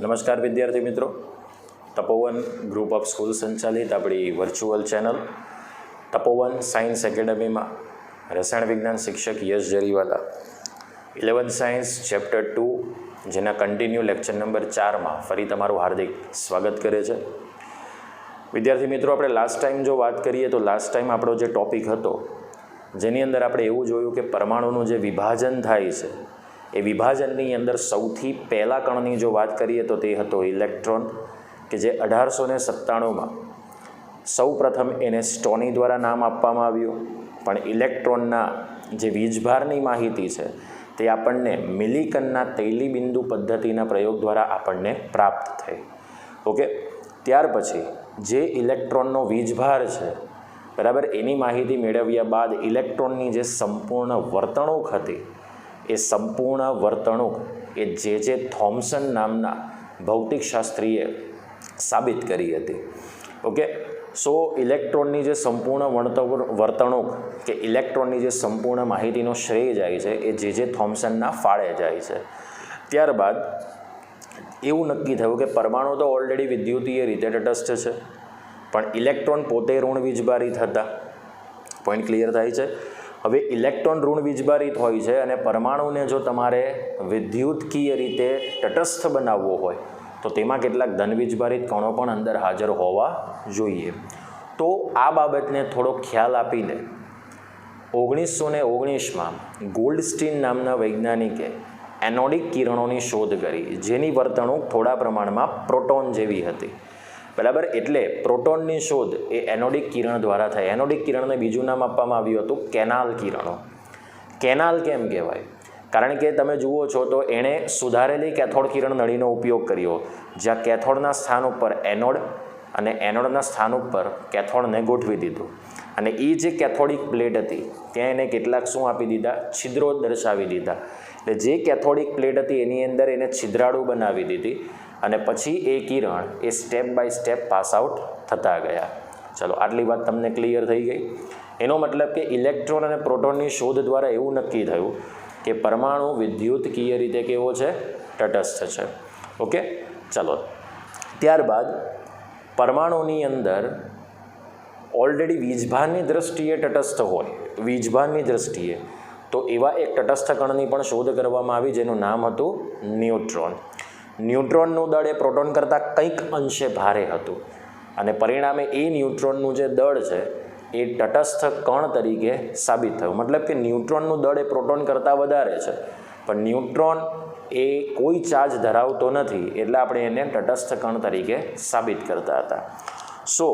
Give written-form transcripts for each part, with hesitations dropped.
નમસ્કાર વિદ્યાર્થી મિત્રો, તપોવન ગ્રુપ ઓફ સ્કૂલ સંચાલિત આપણી વર્ચ્યુઅલ ચેનલ તપોવન સાયન્સ એકેડમીમાં રસાયણ વિજ્ઞાન શિક્ષક યશ જરીવાલા 11th સાયન્સ ચેપ્ટર 2 જેના કન્ટિન્યુ લેક્ચર નંબર 4માં ફરી તમારું હાર્દિક સ્વાગત કરે છે. વિદ્યાર્થી મિત્રો, આપણે લાસ્ટ ટાઈમ જો વાત કરીએ તો લાસ્ટ ટાઈમ આપણો જે ટૉપિક હતો જેની અંદર આપણે એવું જોયું કે પરમાણુનું જે વિભાજન થાય છે એ વિભાજનની અંદર સૌથી પહેલા કણની જો વાત કરીએ તો તે હતો ઇલેક્ટ્રોન, કે જે 1897માં સૌ પ્રથમ એને સ્ટોની દ્વારા નામ આપવામાં આવ્યું. પણ ઇલેક્ટ્રોનના જે વીજભારની માહિતી છે તે આપણને મિલિકનના તૈલી બિંદુ પદ્ધતિના પ્રયોગ દ્વારા આપણને પ્રાપ્ત થઈ. ઓકે, ત્યાર પછી જે ઇલેક્ટ્રોનનો વીજભાર છે બરાબર, એની માહિતી મેળવ્યા બાદ ઇલેક્ટ્રોનની જે સંપૂર્ણ વર્તણૂક હતી એ સંપૂર્ણ વર્તણૂક એ જે થોમ્સન નામના ભૌતિકશાસ્ત્રીએ સાબિત કરી હતી. ઓકે, સો ઇલેક્ટ્રોનની જે સંપૂર્ણ વર્તણૂક કે ઇલેક્ટ્રોનની જે સંપૂર્ણ માહિતીનો શ્રેય જાય છે એ જે થોમ્સનના ફાળે જાય છે. ત્યારબાદ એવું નક્કી થયું કે પરમાણુ તો ઓલરેડી વિદ્યુતીય રીતે તટસ્થ છે, પણ ઇલેક્ટ્રોન પોતે ઋણ વીજભારિત હતા. પોઈન્ટ ક્લિયર થાય છે? હવે ઇલેક્ટ્રોન ઋણ વીજભારિત હોય છે અને પરમાણુને જો તમારે વિદ્યુતકીય રીતે તટસ્થ બનાવવો હોય તો તેમાં કેટલાક ધન વીજભારિત કણો પણ અંદર હાજર હોવા જોઈએ. તો આ બાબતને થોડો ખ્યાલ આપીને 1919માં ગોલ્ડસ્ટીન નામના વૈજ્ઞાનિકે એનોડિક કિરણોની શોધ કરી, જેની વર્તણૂક થોડા પ્રમાણમાં પ્રોટોન જેવી હતી. બરાબર, એટલે પ્રોટોનની શોધ એ એનોડિક કિરણ દ્વારા થઈ. એનોડિક કિરણને બીજું નામ આપવામાં આવ્યું હતું કેનાલ કિરણો. કેનાલ કેમ કહેવાય? કારણ કે તમે જુઓ છો તો એણે સુધારેલી કેથોડ કિરણ નળીનો ઉપયોગ કર્યો, જ્યાં કેથોડના સ્થાન ઉપર એનોડ અને એનોડના સ્થાન ઉપર કેથોડને ગોઠવી દીધું. અને એ જે કેથોડિક પ્લેટ હતી ત્યાં એને કેટલાક શું આપી દીધા? છિદ્રો દર્શાવી દીધા. એટલે જે કેથોડિક પ્લેટ હતી એની અંદર એને છિદ્રાળુ બનાવી દીધી અને પછી એ કિરણ એ step by step pass out થતા ગયા. ચલો, આટલી વાત તમને ક્લિયર થઈ ગઈ. એનો મતલબ કે ઇલેક્ટ્રોન અને પ્રોટોનની શોધ દ્વારા એવું નક્કી થયું કે પરમાણુ વિદ્યુતકીય રીતે કેવો છે? તટસ્થ છે. ઓકે, ચલો. ત્યારબાદ પરમાણુની અંદર ઓલરેડી વીજભારની દ્રષ્ટિએ તટસ્થ હોય, વીજભારની દ્રષ્ટિએ તો એવા એક તટસ્થ કણની પણ શોધ કરવામાં આવી જેનું નામ હતું ન્યુટ્રોન. ન્યુટ્રોનનું દળ એ પ્રોટોન કરતાં કંઈક અંશે ભારે હતું અને પરિણામે એ ન્યુટ્રોનનું જે દળ છે એ તટસ્થ કણ તરીકે સાબિત થયું. મતલબ કે ન્યુટ્રોનનું દળ એ પ્રોટોન કરતાં વધારે છે, પણ ન્યુટ્રોન એ કોઈ ચાર્જ ધરાવતો નથી, એટલે આપણે એને તટસ્થ કણ તરીકે સાબિત કરતા હતા. સો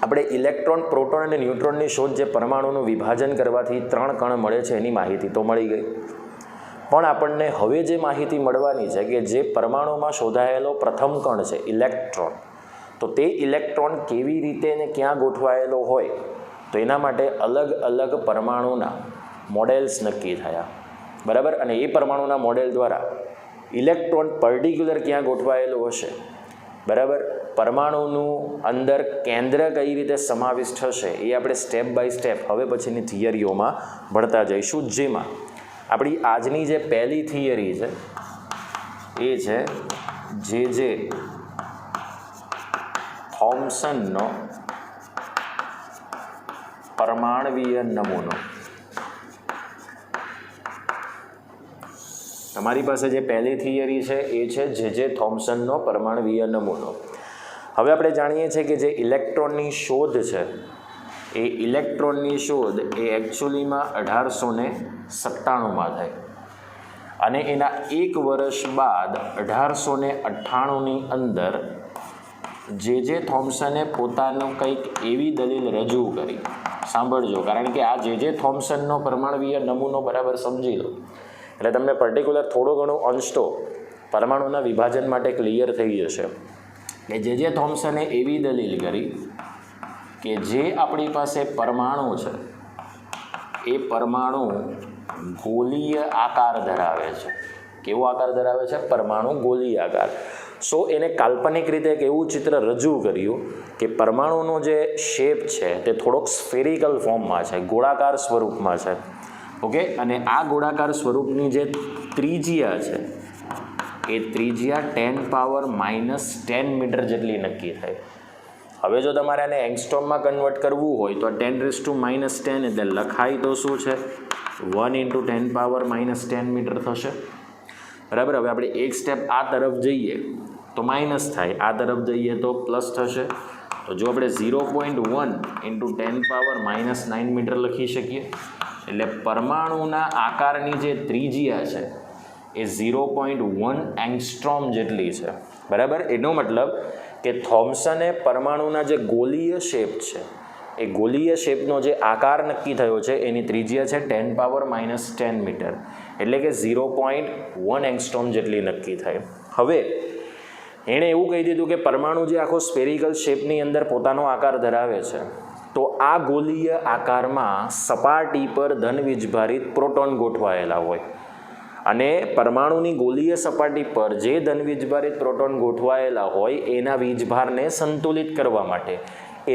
આપણે ઇલેક્ટ્રોન, પ્રોટોન અને ન્યુટ્રોનની શોધ, જે પરમાણુનું વિભાજન કરવાથી 3 કણ મળે છે એની માહિતી તો મળી ગઈ. પણ આપણને હવે જે માહિતી મળવાની છે કે જે પરમાણુમાં શોધાયેલો પ્રથમ કણ છે ઇલેક્ટ્રોન, તો તે ઇલેક્ટ્રોન કેવી રીતે ને ક્યાં ગોઠવાયેલો હોય તો એના માટે અલગ અલગ પરમાણુના મોડેલ્સ નક્કી થયા. બરાબર, અને એ પરમાણુના મોડેલ દ્વારા ઇલેક્ટ્રોન પર્ટિક્યુલર ક્યાં ગોઠવાયેલો હશે, બરાબર, પરમાણુનું અંદર કેન્દ્ર કઈ રીતે સમાવિષ્ટ હશે એ આપણે સ્ટેપ બાય સ્ટેપ હવે પછીની થિયરીઓમાં ભણતા જઈશું. જેમાં આપણી આજની જે પહેલી થિયરી છે એ છે જે થોમ્સનનો પરમાણવીય નમૂનો. તમારી પાસે જે પહેલી થિયરી છે એ છે જે થોમ્સનનો પરમાણવીય નમૂનો. હવે આપણે જાણીએ છીએ કે જે ઇલેક્ટ્રોનની શોધ છે એ ઇલેક્ટ્રોનની શોધ એ એકચ્યુઅલીમાં 1897માં થઈ અને એના 1 વર્ષ બાદ 1898ની અંદર જે થોમ્સને પોતાનું કંઈક એવી દલીલ રજૂ કરી. સાંભળજો, કારણ કે આ જે થોમ્સનનો પરમાણવીય નમૂનો બરાબર સમજી લો એટલે તમને પર્ટિક્યુલર થોડો ઘણો અંશ તો પરમાણુના વિભાજન માટે ક્લિયર થઈ જશે. કે જે થોમ્સને એવી દલીલ કરી કે જે આપણી પાસે પરમાણુ છે એ પરમાણુ ગોળીય આકાર ધરાવે છે. કેવો આકાર ધરાવે છે? પરમાણુ ગોળીય આકાર. સો એને કાલ્પનિક રીતે એક એવું ચિત્ર રજૂ કર્યું કે પરમાણુનો જે શેપ છે તે થોડોક સ્ફેરિકલ ફોર્મમાં છે, ગોળાકાર સ્વરૂપમાં છે. ઓકે, અને આ ગોળાકાર સ્વરૂપની જે ત્રિજ્યા છે એ ત્રિજ્યા 10⁻⁻10 મીટર જેટલી નક્કી થાય. હવે જો તમારે આને એંગસ્ટ્રોમમાં કન્વર્ટ કરવું હોય તો 10⁻⁻10 એટલે લખાય તો શું છે 1 × 10⁻⁻10 મીટર થશે. બરાબર. હવે આપણે એક સ્ટેપ આ તરફ જઈએ તો માઇનસ થાય, આ તરફ જઈએ તો પ્લસ થશે. તો જો આપણે 0.1 × 10⁻⁻9 મીટર લખી શકીએ એટલે પરમાણુના આકારની જે ત્રિજ્યા છે એ 0.1 એંગસ્ટ્રોમ જેટલી છે. બરાબર. એનો મતલબ કે થોમ્સને પરમાણુના જે ગોલીય શેપ છે એ ગોલીય શેપનો જે આકાર નક્કી થયો છે એની ત્રિજ્યા છે 10⁻⁻10 મીટર એટલે કે 0.1 એંગસ્ટ્રોમ જેટલી નક્કી થાય. હવે એણે એવું કહી દીધું કે પરમાણુ જે આખો સ્પેરિકલ શેપની અંદર પોતાનો આકાર ધરાવે છે તો આ ગોલીય આકારમાં સપાટી પર ધનવીજભારિત પ્રોટોન ગોઠવાયેલા હોય અને પરમાણુની ગોલીય સપાટી પર જે ધનવીજભારિત પ્રોટોન ગોઠવાયેલા હોય એના વીજભારને સંતુલિત કરવા માટે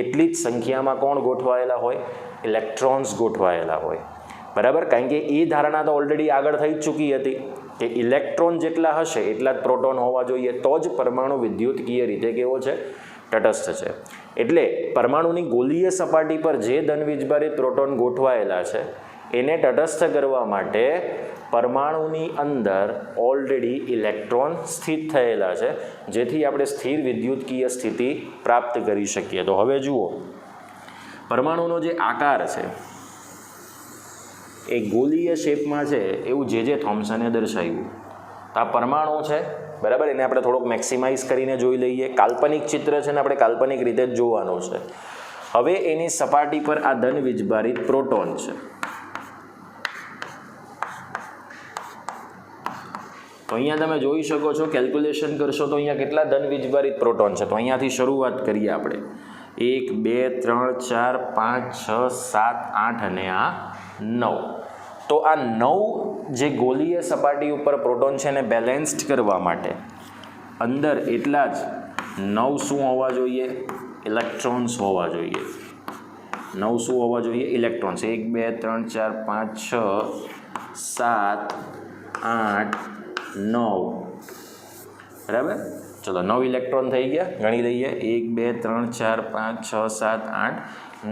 એટલી જ સંખ્યામાં કોણ ગોઠવાયેલા હોય? ઇલેક્ટ્રોન્સ ગોઠવાયેલા હોય. બરાબર. કારણ કે એ ધારણા તો ઓલરેડી આગળ થઈ જ ચૂકી હતી કે ઇલેક્ટ્રોન જેટલા હશે એટલા જ પ્રોટોન હોવા જોઈએ તો જ પરમાણુ વિદ્યુતકીય રીતે કેવો છે? તટસ્થ છે. એટલે પરમાણુની ગોલીય સપાટી પર જે ધનવીજભારિત પ્રોટોન ગોઠવાયેલા છે એને તટસ્થ કરવા માટે પરમાણુની અંદર ઓલરેડી ઇલેક્ટ્રોન સ્થિત થયેલા છે જેથી આપણે સ્થિર વિદ્યુતકીય સ્થિતિ પ્રાપ્ત કરી શકીએ. તો હવે જુઓ પરમાણુનો જે આકાર છે એ ગોલીય શેપમાં છે એવું જે થોમ્સને દર્શાવ્યું. તો આ પરમાણુ છે. બરાબર. એને આપણે થોડોક મેક્સિમાઇઝ કરીને જોઈ લઈએ. કાલ્પનિક ચિત્ર છે ને આપણે કાલ્પનિક રીતે જ જોવાનું છે. હવે એની સપાટી પર આ ધનવીજભારિત પ્રોટોન છે. તો અહીંયા તમે જોઈ શકો છો, કેલ્ક્યુલેશન કરશો તો અહીંયા કેટલા ધનવીજભારિત પ્રોટોન છે. તો અહીંયાથી શરૂઆત કરીએ આપણે. 1 2 3 4 5 6 7 8 અને આ 9. તો આ 9 જે ગોલીય સપાટી ઉપર પ્રોટોન છે એને બેલેન્સ્ડ કરવા માટે અંદર એટલા જ 9 શું હોવા જોઈએ? ઇલેક્ટ્રોન્સ હોવા જોઈએ. 9 શું હોવા જોઈએ? ઇલેક્ટ્રોન્સ. 1 2 3 4 5 6 7 8 9. બરાબર. ચલો 9 ઇલેક્ટ્રોન થઈ ગયા. ગણી લઈએ. 1 2 3 4 5 6 7 8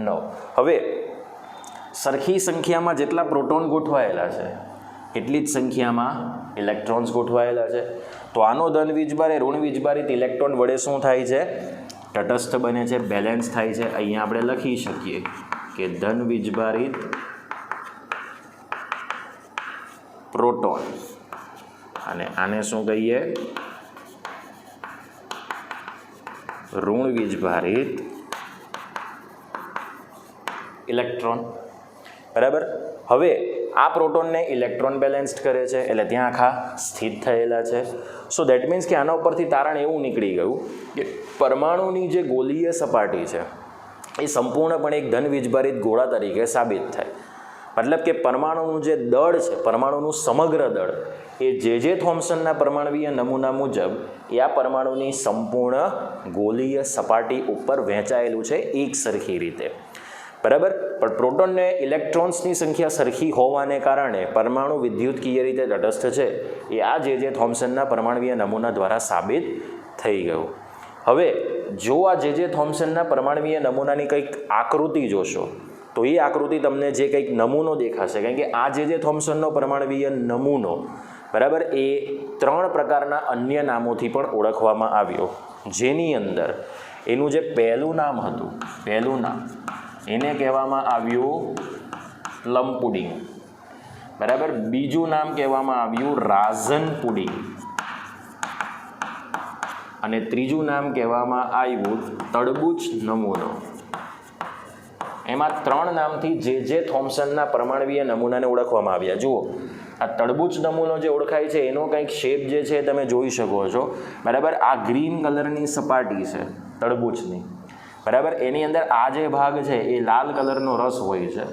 9. હવે સરખી સંખ્યામાં જેટલા પ્રોટોન ગોઠવાયેલા છે એટલી જ સંખ્યામાં ઇલેક્ટ્રોન્સ ગોઠવાયેલા છે. તો આનો ધનવીજભાર એ ઋણવીજભારિત ઇલેક્ટ્રોન વડે શું થાય છે? તટસ્થ બને છે, બેલેન્સ થાય છે. અહીંયા આપણે લખી શકીએ કે ધનવીજભારિત પ્રોટોન અને આને શું કહીએ? ઋણવીજભારિત ઇલેક્ટ્રોન. બરાબર. હવે આ પ્રોટોનને ઇલેક્ટ્રોન બેલેન્સ્ડ કરે છે એટલે ત્યાં આખા સ્થિત થયેલા છે. સો દેટ મીન્સ કે આના ઉપરથી તારણ એવું નીકળી ગયું કે પરમાણુની જે ગોલીય સપાટી છે એ સંપૂર્ણપણે એક ધનવીજભારિત ગોળા તરીકે સાબિત થાય. મતલબ કે પરમાણુનું જે દળ છે, પરમાણુનું સમગ્ર દળ એ જે થોમ્સનના પરમાણુવીય નમૂના મુજબ એ આ પરમાણુની સંપૂર્ણ ગોલીય સપાટી ઉપર વહેંચાયેલું છે એક સરખી રીતે. બરાબર. પણ પ્રોટોનને ઇલેક્ટ્રોન્સની સંખ્યા સરખી હોવાને કારણે પરમાણુ વિદ્યુતકીય રીતે તટસ્થ છે એ આ જે થોમ્સનના પરમાણુવીય નમૂના દ્વારા સાબિત થઈ ગયું. હવે જો આ જે થોમ્સનના પરમાણુવીય નમૂનાની કંઈક આકૃતિ જોશો તો એ આકૃતિ તમને જે કંઈક નમૂનો દેખાશે. કારણ કે આ જે થોમ્સનનો પરમાણુવીય નમૂનો બરાબર એ 3 પ્રકારના અન્ય નામોથી પણ ઓળખવામાં આવ્યો. જેની અંદર એનું જે પહેલું નામ હતું, પહેલું નામ એને કહેવામાં આવ્યું પ્લમ પુડિંગ. બરાબર. બીજું નામ કહેવામાં આવ્યું રાઝન પુડિંગ અને ત્રીજું નામ કહેવામાં આવ્યું તડબૂચ નમૂનો. એમાં 3 નામથી જે થોમ્સનના પરમાણુવીય નમૂનાને ઓળખવામાં આવ્યા. જુઓ આ તડબૂચ નમૂનો જે ઓળખાય છે એનો કંઈક શેપ જે છે તમે જોઈ શકો છો. બરાબર. આ ગ્રીન કલરની સપાટી છે તડબૂચની. બરાબર. એની અંદર આ જે ભાગ છે એ લાલ કલરનો રસ હોય છે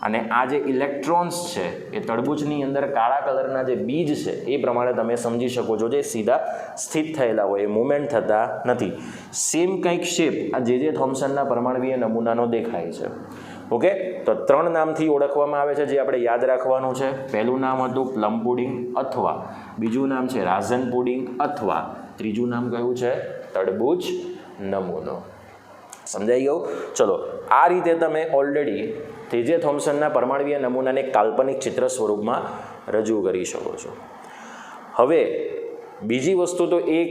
અને આ જે ઇલેક્ટ્રોન્સ છે એ તડબૂચની અંદર કાળા કલરના જે બીજ છે એ પ્રમાણે તમે સમજી શકો છો જે સીધા સ્થિત થયેલા હોય, એ મૂવમેન્ટ થતા નથી. સેમ કંઈક શેપ આ જે થોમ્સનના પરમાણુવીય નમૂનાનો દેખાય છે. ઓકે, તો 3 નામથી ઓળખવામાં આવે છે જે આપણે યાદ રાખવાનું છે. પહેલું નામ હતું પ્લમ પુડિંગ, અથવા બીજું નામ છે રાઝન પુડિંગ, અથવા ત્રીજું નામ કયું છે તડબૂચ નમૂનો. સમજાઈ ગયું? ચલો, આ રીતે તમે ઓલરેડી જે થોમ્સનના પરમાણ્વીય નમૂનાને કાલ્પનિક ચિત્ર સ્વરૂપમાં રજૂ કરી શકો છો. હવે બીજી વસ્તુ તો એક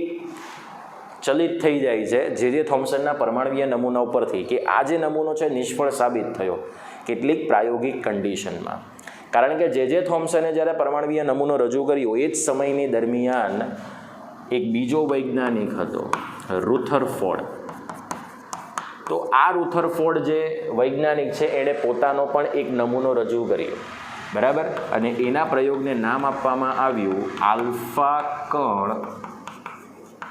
ચલિત થઈ જાય છે જે થોમ્સનના પરમાણ્વીય નમૂના ઉપરથી કે આ જે નમૂનો છે નિષ્ફળ સાબિત થયો કેટલીક પ્રાયોગિક કન્ડિશનમાં. કારણ કે જે થોમ્સને જ્યારે પરમાણ્વીય નમૂનો રજૂ કર્યો એ જ સમયની દરમિયાન એક બીજો વૈજ્ઞાનિક હતો રુથરફોર્ડ. તો આ રુથરફોર્ડ જે વૈજ્ઞાનિક છે એણે પોતાનો પણ એક નમૂનો રજૂ કર્યો, બરાબર, અને એના પ્રયોગને નામ આપવામાં આવ્યું આલ્ફા કણ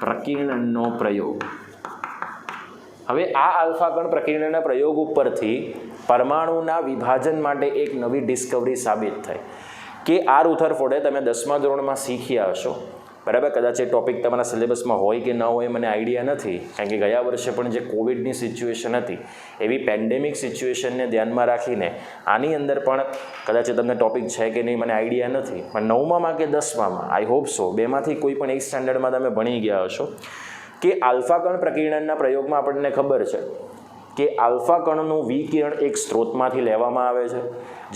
પ્રકીર્ણનનો પ્રયોગ. હવે આ આલ્ફા કણ પ્રકીર્ણનના પ્રયોગ ઉપરથી પરમાણુના વિભાજન માટે એક નવી ડિસ્કવરી સાબિત થઈ કે આ રુથરફોર્ડે, તમે 10મા ધોરણમાં શીખ્યા હશો, બરાબર, કદાચ એ ટોપિક તમારા સિલેબસમાં હોય કે ન હોય મને આઈડિયા નથી, કારણ કે ગયા વર્ષે પણ જે કોવિડની સિચ્યુએશન હતી એવી પેન્ડેમિક સિચ્યુએશનને ધ્યાનમાં રાખીને આની અંદર પણ કદાચ તમને ટોપિક છે કે નહીં મને આઈડિયા નથી, પણ 9મામાં કે 10મામાં આઈ હોપ સો, બેમાંથી કોઈ પણ એક સ્ટાન્ડર્ડમાં તમે ભણી ગયા હશો કે આલ્ફા કણ પ્રકીર્ણનના પ્રયોગમાં આપણને ખબર છે કે આલ્ફા કણનું વિકિરણ એક સ્ત્રોતમાંથી લેવામાં આવે છે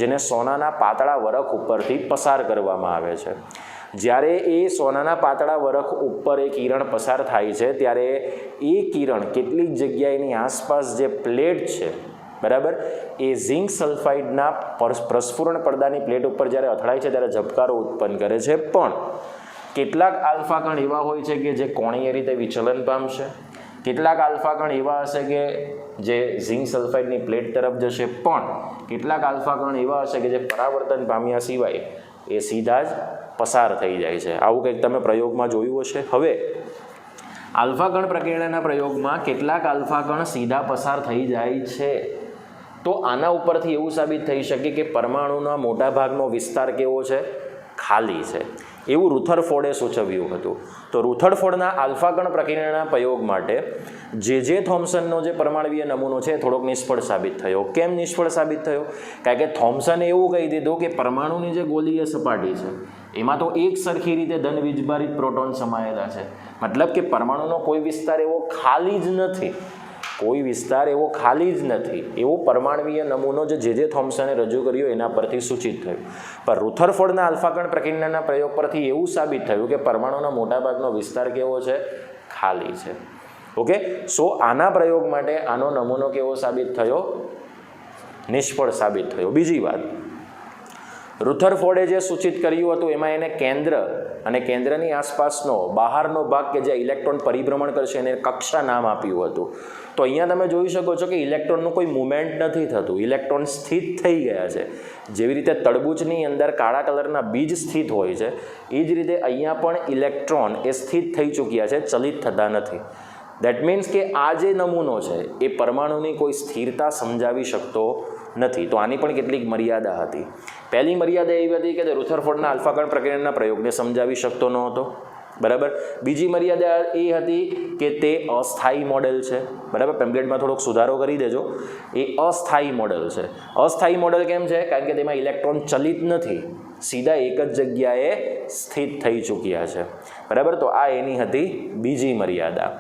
જેને સોનાના પાતળા વરખ ઉપરથી પસાર કરવામાં આવે છે. જ્યારે એ સોનાના પાતળા વરખ ઉપર એ કિરણ પસાર થાય છે ત્યારે એ કિરણ કેટલીક જગ્યાએની આસપાસ જે પ્લેટ છે, બરાબર, એ ઝિંક સલ્ફાઇડના પ્રસ્ફુરણ પડદાની પ્લેટ ઉપર જ્યારે અથડાય છે ત્યારે ઝબકારો ઉત્પન્ન કરે છે. પણ કેટલાક આલ્ફા કણ એવા હોય છે કે જે કોણીય રીતે વિચલન પામશે, કેટલાક આલ્ફા કણ એવા હશે કે જે ઝિંક સલ્ફાઇડની પ્લેટ તરફ જશે, પણ કેટલાક આલ્ફા કણ એવા હશે કે જે પરાવર્તન પામ્યા સિવાય એ સીધા જ પસાર થઈ જાય છે. આવું કંઈક તમે પ્રયોગમાં જોયું હશે. હવે આલ્ફા કણ પ્રકીર્ણનના પ્રયોગમાં કેટલાક આલ્ફા કણ સીધા પસાર થઈ જાય છે, તો આના ઉપરથી એવું સાબિત થઈ શકે કે પરમાણુના મોટા ભાગનો વિસ્તાર કેવો છે? ખાલી છે. એવું રુથરફોર્ડે સૂચવ્યું હતું. તો રુથરફોર્ડના આલ્ફા કણ પ્રકીર્ણનના પ્રયોગ માટે જે થોમ્સનનો જે પરમાણ્વીય નમૂનો છે થોડોક નિષ્ફળ સાબિત થયો. કેમ નિષ્ફળ સાબિત થયો? કારણ કે થોમ્સને એવું કહી દીધું કે પરમાણુની જે ગોલીય સપાટી છે એમાં તો એક સરખી રીતે ધન વીજભારિત પ્રોટોન સમાયેલા છે, મતલબ કે પરમાણુનો કોઈ વિસ્તાર એવો ખાલી જ નથી, કોઈ વિસ્તાર એવો ખાલી જ નથી. એવો પરમાણ્વીય નમૂનો જે થોમ્સને રજૂ કર્યો એના પરથી સૂચિત થયું. પણ રુથરફોર્ડના આલ્ફા કણ પ્રકીર્ણનના પ્રયોગ પરથી એવું સાબિત થયું કે પરમાણુના મોટાભાગનો વિસ્તાર કેવો છે? ખાલી છે. ઓકે, સો આના પ્રયોગ માટે આનો નમૂનો કેવો સાબિત થયો? નિષ્ફળ સાબિત થયો. બીજી વાત, રુથરફોર્ડે જે સૂચિત કર્યું હતું એમાં એને કેન્દ્ર અને કેન્દ્રની આસપાસનો બહારનો ભાગ કે જે ઇલેક્ટ્રોન પરિભ્રમણ કરશે એને કક્ષા નામ આપ્યું હતું. તો અહીંયા તમે જોઈ શકો છો કે ઇલેક્ટ્રોનનું કોઈ મુવમેન્ટ નથી થતું, ઇલેક્ટ્રોન સ્થિત થઈ ગયા છે. જેવી રીતે તડબૂચની અંદર કાળા કલરના બીજ સ્થિત હોય છે એ જ રીતે અહીંયા પણ ઇલેક્ટ્રોન એ સ્થિત થઈ ચૂક્યા છે, ચલિત થતા નથી. દેટ મીન્સ કે આ જે નમૂનો છે એ પરમાણુની કોઈ સ્થિરતા સમજાવી શકતો નથી. તો આની પણ કેટલીક મર્યાદા હતી. પહેલી મર્યાદા એવી હતી કે તે રુથરફોર્ડના આલ્ફા કણ પ્રકીર્ણનના પ્રયોગને સમજાવી શકતો નહોતો, બરાબર. બીજી મર્યાદા એ હતી કે તે અસ્થાયી મોડેલ છે, બરાબર. પેમ્પલેટમાં થોડોક સુધારો કરી દેજો. એ અસ્થાયી મોડેલ છે. અસ્થાયી મોડેલ કેમ છે? કારણ કે તેમાં ઇલેક્ટ્રોન ચલિત નથી, સીધા એક જ જગ્યાએ સ્થિત થઈ ચૂક્યા છે, બરાબર. તો આ એની હતી બીજી મર્યાદા,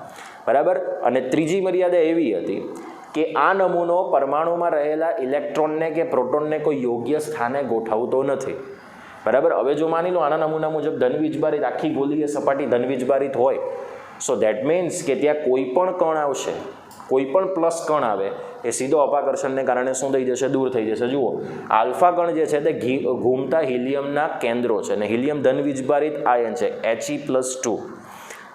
બરાબર. અને ત્રીજી મર્યાદા એવી હતી કે આ નમૂનો પરમાણુમાં રહેલા ઇલેક્ટ્રોનને કે પ્રોટોનને કોઈ યોગ્ય સ્થાને ગોઠવતો નથી, બરાબર. હવે જો માની લો આના નમૂના મુજબ ધન વીજભારિત આખી ગોલીય સપાટી ધન વીજભારિત હોય, સો દેટ મીન્સ કે ત્યાં કોઈ પણ કણ આવશે, કોઈ પણ પ્લસ કણ આવે એ સીધો અપાકર્ષણને કારણે શું થઈ જશે? દૂર થઈ જશે. જુઓ, આલ્ફા કણ જે છે તે ઘૂમતા હિલિયમના કેન્દ્રો છે અને હિલિયમ ધન વીજભારિત આયન છે He+2.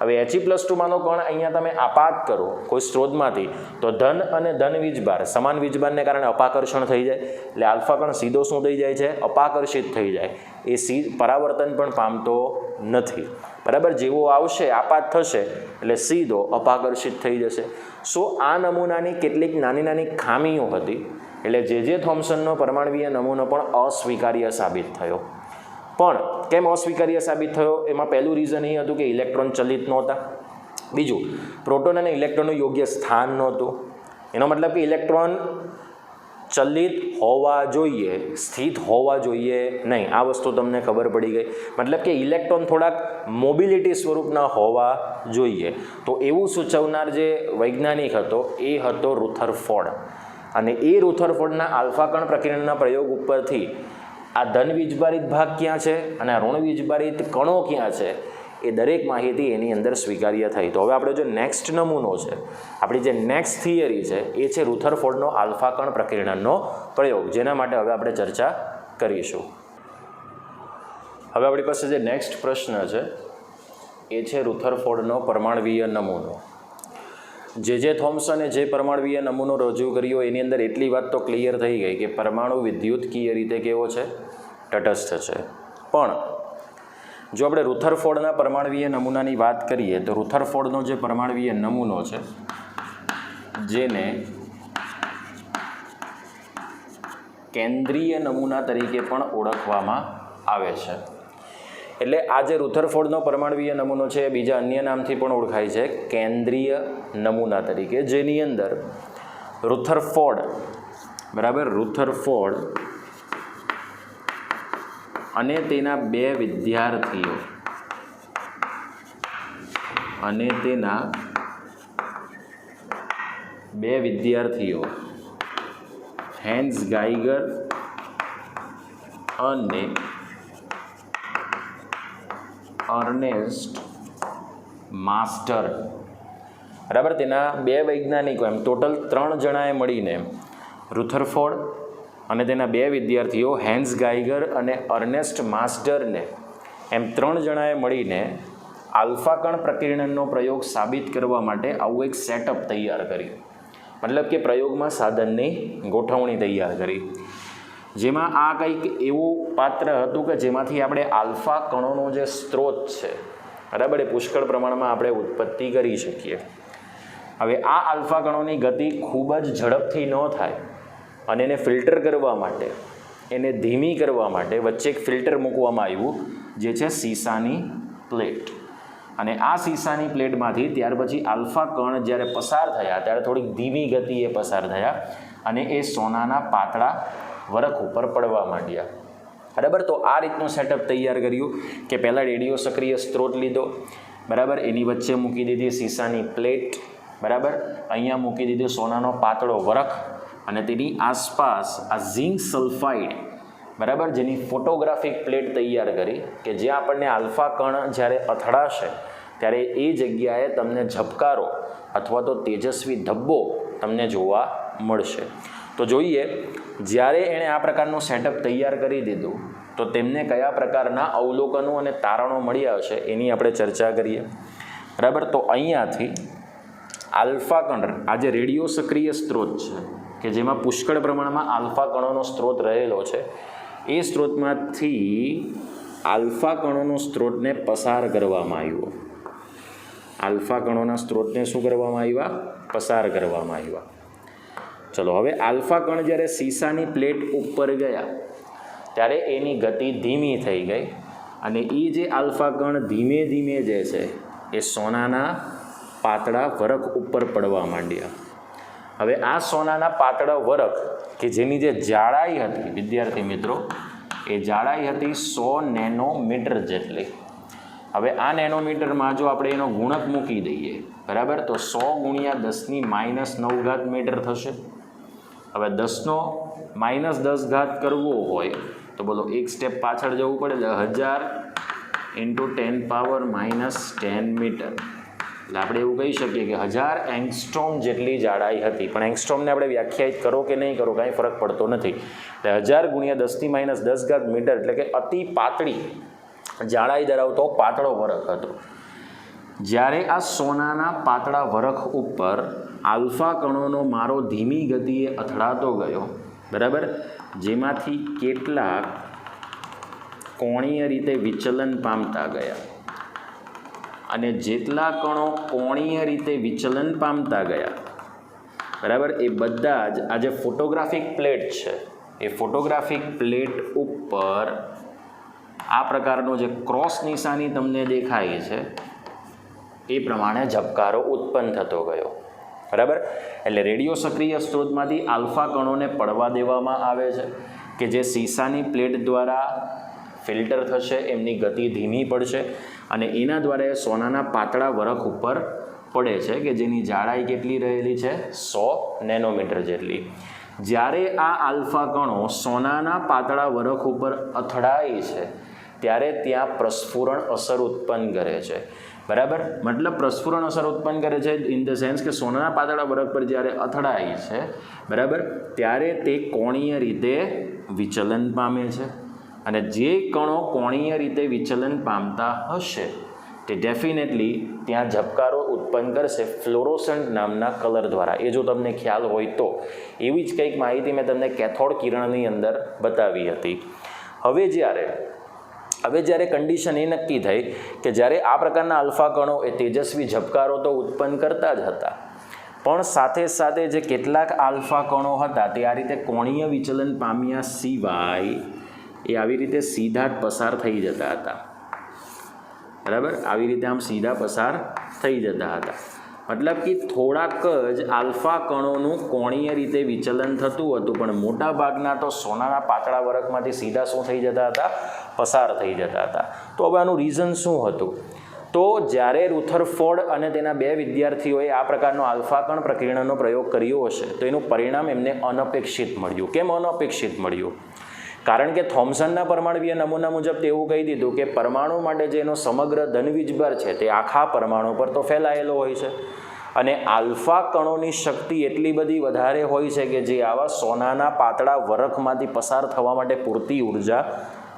હવે He+2માનો કણ અહીંયા તમે આપાત કરો કોઈ સ્ત્રોતમાંથી તો ધન અને ધન વીજભાર સમાન વીજભારને કારણે અપાકર્ષણ થઈ જાય, એટલે આલ્ફા કણ સીધો શું થઈ જાય છે? અપાકર્ષિત થઈ જાય. એ પરાવર્તન પણ પામતો નથી, બરાબર. જેવો આવશે આપાત થશે એટલે સીધો અપાકર્ષિત થઈ જશે. સો આ નમૂનાની કેટલીક નાની નાની ખામીઓ હતી, એટલે જે થોમ્સનનો પરમાણ્વીય નમૂનો પણ અસ્વીકાર્ય સાબિત થયો. પણ કેમ અસ્વીકાર્ય સાબિત થયો? એમાં પહેલું રીઝન એ હતું કે ઇલેક્ટ્રોન ચલિત નહોતા. બીજું, પ્રોટોન અને ઇલેક્ટ્રોનનું યોગ્ય સ્થાન નહોતું. એનો મતલબ કે ઇલેક્ટ્રોન ચલિત હોવા જોઈએ, સ્થિત હોવા જોઈએ નહીં. આ વસ્તુ તમને ખબર પડી ગઈ. મતલબ કે ઇલેક્ટ્રોન થોડાક મોબિલિટી સ્વરૂપના હોવા જોઈએ. તો એવું સૂચવનાર જે વૈજ્ઞાનિક હતો એ હતો રુથરફોર્ડ. અને એ રુથરફોર્ડના આલ્ફા કણ પ્રકીર્ણનના પ્રયોગ ઉપરથી આ ધન વીજભારિત ભાગ ક્યાં છે અને આ ઋણ વીજભારિત કણો ક્યાં છે એ દરેક માહિતી એની અંદર સ્વીકાર્ય થઈ. તો હવે આપણે જો નેક્સ્ટ નમૂનો છે, આપણી જે નેક્સ્ટ થિયરી છે એ છે રુથરફોર્ડનો આલ્ફા કણ પ્રકીર્ણનનો પ્રયોગ, જેના માટે હવે આપણે ચર્ચા કરીશું. હવે આપણી પાસે જે નેક્સ્ટ પ્રશ્ન છે એ છે રુથરફોર્ડનો પરમાણવીય નમૂનો. જે થોમ્સને જે પરમાણવીય નમૂનો રજૂ કર્યો એની અંદર એટલી વાત તો ક્લિયર થઈ ગઈ કે પરમાણુ વિદ્યુતકીય રીતે કેવો છે, તટસ્થ છે. પણ જો આપણે રુથરફોર્ડના પરમાણવીય નમૂનાની વાત કરીએ તો રુથરફોર્ડનો જે પરમાણવીય નમૂનો છે જેને કેન્દ્રીય નમૂના તરીકે પણ ઓળખવામાં આવે છે. એટલે આ જે રુથરફોર્ડનો પરમાણવીય નમૂનો છે એ બીજા અન્ય નામથી પણ ઓળખાય છે કેન્દ્રીય નમૂના તરીકે, જેની અંદર રુથરફોર્ડ, બરાબર, રુથરફોર્ડ અને તેના બે વિદ્યાર્થીઓ હેન્સ ગાઈગર અને અર્નેસ્ટ માસ્ટર, બરાબર, તેના બે વૈજ્ઞાનિકો, એમ ટોટલ 3 જણાએ મળીને રુથરફોર્ડ અને તેના બે વિદ્યાર્થીઓ હેન્સ ગાઈગર અને અર્નેસ્ટ માસ્ટરને, એમ 3 જણાએ મળીને આલ્ફા કણ પ્રકીર્ણનનો પ્રયોગ સાબિત કરવા માટે આવું એક સેટઅપ તૈયાર કર્યું. મતલબ કે પ્રયોગમાં સાધનની ગોઠવણી તૈયાર કરી, જેમાં આ કંઈક એવું પાત્ર હતું કે જેમાંથી આપણે આલ્ફા કણોનો જે સ્ત્રોત છે, બરાબર, એ પુષ્કળ પ્રમાણમાં આપણે ઉત્પત્તિ કરી શકીએ. હવે આ આલ્ફા કણોની ગતિ ખૂબ જ ઝડપથી ન થાય અને એને ફિલ્ટર કરવા માટે, એને ધીમી કરવા માટે વચ્ચે એક ફિલ્ટર મૂકવામાં આવ્યું જે છે સીસાની પ્લેટ. અને આ સીસાની પ્લેટમાંથી ત્યાર પછી આલ્ફા કણ જ્યારે પસાર થયા ત્યારે થોડીક ધીમી ગતિએ પસાર થયા અને એ સોનાના પાતળા વરખ ઉપર પડવા માંડ્યા. બરાબર, તો આ રીતનું સેટઅપ તૈયાર કર્યું કે પહેલાં રેડિયો સક્રિય સ્ત્રોત લીધો, બરાબર, એની વચ્ચે મૂકી દીધી સીસાની પ્લેટ, બરાબર, અહીંયા મૂકી દીધો સોનાનો પાતળો વરખ અને તેની આસપાસ આ ઝિંક સલ્ફાઇડ, બરાબર, જેની ફોટોગ્રાફિક પ્લેટ તૈયાર કરી કે જ્યાં આપણને આલ્ફા કણ જ્યારે અથડાશે ત્યારે એ જગ્યાએ તમને ઝબકારો અથવા તો તેજસ્વી ધબ્બો તમને જોવા મળશે. તો જોઈએ, જ્યારે એણે આ પ્રકારનું સેટઅપ તૈયાર કરી દીધું તો તેમને કયા પ્રકારના અવલોકનો અને તારણો મળ્યા હશે એની આપણે ચર્ચા કરીએ. બરાબર, તો અહીંયાથી આલ્ફા કણ, આ જે રેડિયો સક્રિય સ્ત્રોત છે કે જેમાં પુષ્કળ પ્રમાણમાં આલ્ફા કણોનો સ્ત્રોત રહેલો છે, એ સ્ત્રોતમાંથી આલ્ફા કણોનો સ્ત્રોતને પસાર કરવામાં આવ્યો. આલ્ફા કણોના સ્ત્રોતને શું કરવામાં આવ્યા? પસાર કરવામાં આવ્યા. ચલો, હવે આલ્ફા કણ જ્યારે સીસાની પ્લેટ ઉપર ગયા ત્યારે એની ગતિ ધીમી થઈ ગઈ અને એ જે આલ્ફા કણ ધીમે ધીમે જે છે એ સોનાના પાતળા વરખ ઉપર પડવા માંડ્યા. હવે આ સોનાના પાતળા વરખ કે જેની જે જાડાઈ હતી, વિદ્યાર્થી મિત્રો, એ જાડાઈ હતી 100 નેનોમીટર જેટલી. હવે આ નેનોમીટરમાં જો આપણે એનો ગુણક મૂકી દઈએ, બરાબર, તો 100 × 10⁻⁹ મીટર થશે. હવે 10નો -10 કરવો હોય તો બોલો એક સ્ટેપ પાછળ જવું પડે, 1000 × 10⁻−10 મીટર. એટલે આપણે એવું કહી શકીએ કે 1000 એંગસ્ટ્રોમ જેટલી જાડાઈ હતી. પણ એંગસ્ટ્રોમને આપણે વ્યાખ્યાયિત કરો કે નહીં કરો કાંઈ ફરક પડતો નથી. એટલે 1000 × 10⁻10 મીટર એટલે કે અતિ પાતળી જાડાઈ ધરાવતો પાતળો વરખ હતો. જ્યારે આ સોનાના પાતળા વરખ ઉપર આલ્ફા કણોનો મારો ધીમી ગતિએ અથડાતો ગયો, બરાબર, જેમાંથી કેટલાક કોણીય રીતે વિચલન પામતા ગયા અને જેટલા કણો કોણીય રીતે વિચલન પામતા ગયા, બરાબર, એ બધા જ આ જે ફોટોગ્રાફિક પ્લેટ છે એ ફોટોગ્રાફિક પ્લેટ ઉપર આ પ્રકારનો જે ક્રોસ નિશાની તમને દેખાય છે એ પ્રમાણે ઝબકારો ઉત્પન્ન થતો ગયો. બરાબર. એટલે રેડિયો સક્રિય સ્ત્રોતમાંથી આલ્ફા કણોને પડવા દેવામાં આવે છે કે જે શીશાની પ્લેટ દ્વારા ફિલ્ટર થશે, એમની ગતિ ધીમી પડશે અને એના દ્વારા એ સોનાના પાતળા વરખ ઉપર પડે છે કે જેની જાડાઈ કેટલી રહેલી છે? 100 નેનોમીટર જેટલી. જ્યારે આ આલ્ફા કણો સોનાના પાતળા વરખ ઉપર અથડાય છે ત્યારે ત્યાં પ્રસ્ફુરણ અસર ઉત્પન્ન કરે છે. બરાબર. મતલબ પ્રસ્ફુરણ અસર ઉત્પન્ન કરે છે ઇન ધ સેન્સ કે સોનાના પાતળા વરખ પર જ્યારે અથડાય છે, બરાબર, ત્યારે તે કોણીય રીતે વિચલન પામે છે અને જે કણો કોણીય રીતે વિચલન પામતા હશે તે ડેફિનેટલી ત્યાં ઝબકારો ઉત્પન્ન કરશે ફ્લોરોસન્ટ નામના કલર દ્વારા. એ જો તમને ખ્યાલ હોય તો એવી જ કંઈક માહિતી મેં તમને કેથોડ કિરણની અંદર બતાવી હતી. હવે જ્યારે કન્ડિશન એ નક્કી થઈ કે જ્યારે આ પ્રકારના આલ્ફા કણો એ તેજસ્વી ઝબકારો તો ઉત્પન્ન કરતા જ હતા, પણ સાથે સાથે જે કેટલાક આલ્ફા કણો હતા તે આ રીતે કોણીય વિચલન પામ્યા સિવાય એ આવી રીતે સીધા જ પસાર થઈ જતા હતા. બરાબર. આવી રીતે આમ સીધા પસાર થઈ જતા હતા. મતલબ કે થોડાક જ આલ્ફા કણોનું કોણીય રીતે વિચલન થતું હતું, પણ મોટા ભાગના તો સોનાના પાતળા વરખમાંથી સીધા શું થઈ જતા હતા? પસાર થઈ જતા હતા. તો હવે આનું રીઝન શું હતું? તો જ્યારે રુથરફોર્ડ અને તેના 2 વિદ્યાર્થીઓએ આ પ્રકારનો આલ્ફા કણ પ્રકીર્ણનનો પ્રયોગ કર્યો હશે તો એનું પરિણામ એમને અનપેક્ષિત મળ્યું. કેમ અનપેક્ષિત મળ્યું? કારણ કે થોમ્સનના પરમાણુવીય નમૂના મુજબ તે એવું કહી દીધું કે પરમાણુ માટે જે એનો સમગ્ર ધનવીજભાર છે તે આખા પરમાણુ પર તો ફેલાયેલો હોય છે અને આલ્ફા કણોની શક્તિ એટલી બધી વધારે હોય છે કે જે આવા સોનાના પાતળા વરખમાંથી પસાર થવા માટે પૂરતી ઉર્જા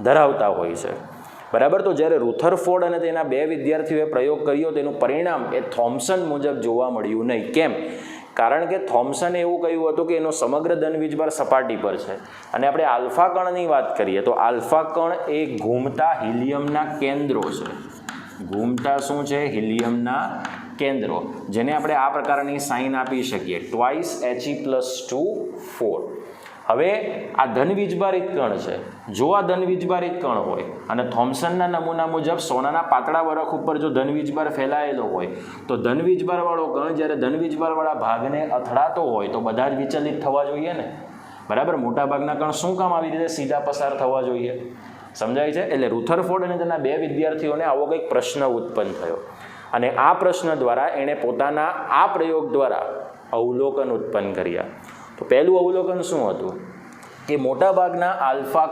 ધરાવતા હોય છે. બરાબર. તો જ્યારે રુથરફોર્ડ અને તેના 2 વિદ્યાર્થીઓએ પ્રયોગ કર્યો તેનું પરિણામ એ થોમ્સન મુજબ જોવા મળ્યું નહીં. કેમ? કારણ કે થોમ્સને એવું કહ્યું હતું કે એનો સમગ્ર ધનવીજભાર સપાટી પર છે અને આપણે આલ્ફા કણની વાત કરીએ તો આલ્ફા કણ એ ઘૂમતા હિલિયમના કેન્દ્રો છે. ઘૂમતા શું છે? હિલિયમના કેન્દ્રો, જેને આપણે આ પ્રકારની સાઇન આપી શકીએ 2He+2 4. હવે આ ધનવીજભારિત કણ છે. જો આ ધનવીજભારિત કણ હોય અને થોમ્સનના નમૂના મુજબ સોનાના પાતળા વરખ ઉપર જો ધનવીજભાર ફેલાયેલો હોય તો ધનવીજભારવાળો કણ જ્યારે ધનવીજભારવાળા ભાગને અથડાતો હોય તો બધા જ વિચલિત થવા જોઈએ ને. બરાબર. મોટાભાગના કણ શું કામ આવી રીતે સીધા પસાર થવા જોઈએ? સમજાય છે? એટલે રુથરફોર્ડ અને તેના 2 વિદ્યાર્થીઓને આવો કંઈક પ્રશ્ન ઉત્પન્ન થયો અને આ પ્રશ્ન દ્વારા એણે પોતાના આ પ્રયોગ દ્વારા અવલોકન ઉત્પન્ન કર્યા. તો પહેલું અવલોકન શું હતું કે મોટાભાગના આલ્ફા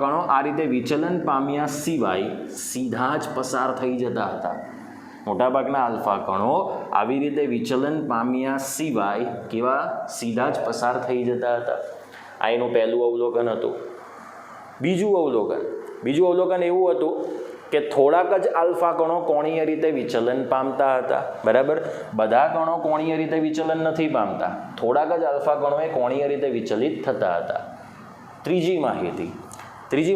કણો આ રીતે વિચલન પામ્યા સિવાય સીધા જ પસાર થઈ જતા હતા. મોટાભાગના આલ્ફા કણો આવી રીતે વિચલન પામ્યા સિવાય કેવા? સીધા જ પસાર થઈ જતા હતા. આ એનું પહેલું અવલોકન હતું. બીજું અવલોકન એવું હતું કે થોડાક જ આલ્ફા કણો કોણીય રીતે વિચલન પામતા હતા. બરાબર. બધા કણો કોણીય રીતે વિચલન નથી પામતા, થોડાક જ આલ્ફા કણો એ કોણીય રીતે વિચલિત થતા હતા. ત્રીજી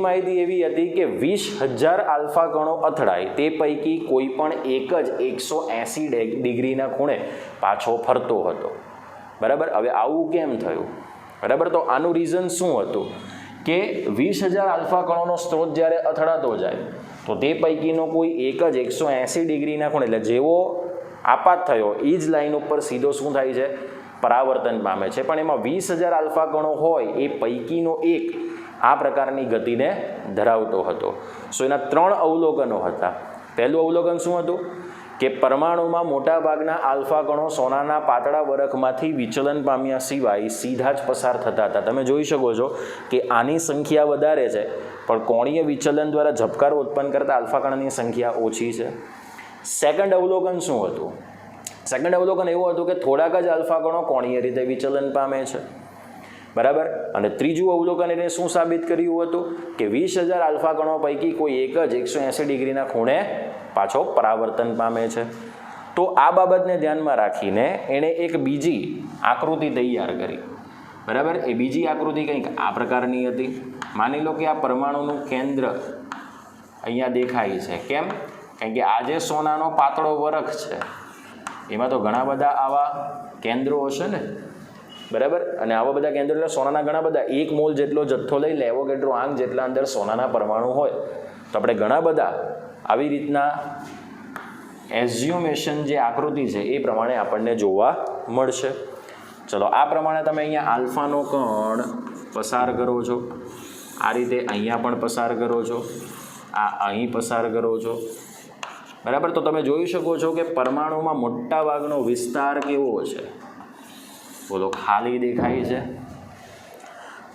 માહિતી એવી હતી કે 20,000 આલ્ફા કણો અથડાય તે પૈકી કોઈ પણ એક જ 180 ડિગ્રીના ખૂણે પાછો ફરતો હતો. બરાબર. હવે આવું કેમ થયું? બરાબર. તો આનું રીઝન શું હતું કે 20,000 આલ્ફા કણોનો સ્ત્રોત જ્યારે અથડાતો જાય તો તે પૈકીનો કોઈ એક જ 180 ડિગ્રીના ખૂણે, એટલે જેવો આપાત થયો એ જ લાઈન ઉપર સીધો શું થાય છે? પરાવર્તન પામે છે. પણ એમાં 20,000 આલ્ફા કણો હોય એ પૈકીનો એક આ પ્રકારની ગતિને ધરાવતો હતો. સો એના 3 અવલોકનો હતા. પહેલું અવલોકન શું હતું કે પરમાણુમાં મોટાભાગના આલ્ફા કણો સોનાના પાતળા વરખમાંથી વિચલન પામ્યા સિવાય સીધા જ પસાર થતા હતા. તમે જોઈ શકો છો કે આની સંખ્યા વધારે છે પણ કોણીય વિચલન દ્વારા ઝબકારો ઉત્પન્ન કરતા આલ્ફા કણની સંખ્યા ઓછી છે. સેકન્ડ અવલોકન શું હતું? સેકન્ડ અવલોકન એવું હતું કે થોડાક જ આલ્ફા કણો કોણીય રીતે વિચલન પામે છે. બરાબર. અને ત્રીજું અવલોકન એને શું સાબિત કર્યું હતું કે 20,000 આલ્ફા કણો પૈકી કોઈ એક જ 180 ડિગ્રીના ખૂણે પાછો પરાવર્તન પામે છે. તો આ બાબતને ધ્યાનમાં રાખીને એણે એક બીજી આકૃતિ તૈયાર કરી. બરાબર. એ બીજી આકૃતિ કંઈક આ પ્રકારની હતી. માની લો કે આ પરમાણુનું કેન્દ્ર અહીંયા દેખાય છે. કેમ? કારણ કે આ જે સોનાનો પાતળો વરખ છે એમાં તો ઘણા બધા આવા કેન્દ્રો હશે ને. બરાબર. અને આવા બધા કેન્દ્રો એટલે સોનાના ઘણા બધા 1 મોલ જેટલો જથ્થો લઈ લે એવોગેડ્રો આંક જેટલા અંદર સોનાના પરમાણુ હોય તો આપણે ઘણા બધા આવી રીતના એઝ્યુમેશન જે આકૃતિ છે એ પ્રમાણે આપણને જોવા મળશે. ચલો આ પ્રમાણે તમે અહીંયા આલ્ફાનો કણ પસાર કરો છો, આ રીતે અહીંયા પણ પસાર કરો છો, આ અહીં પસાર કરો છો, બરાબર. તો તમે જોઈ શકો છો કે પરમાણુમાં મોટા ભાગનો વિસ્તાર કેવો છે, બોલો, ખાલી દેખાય છે.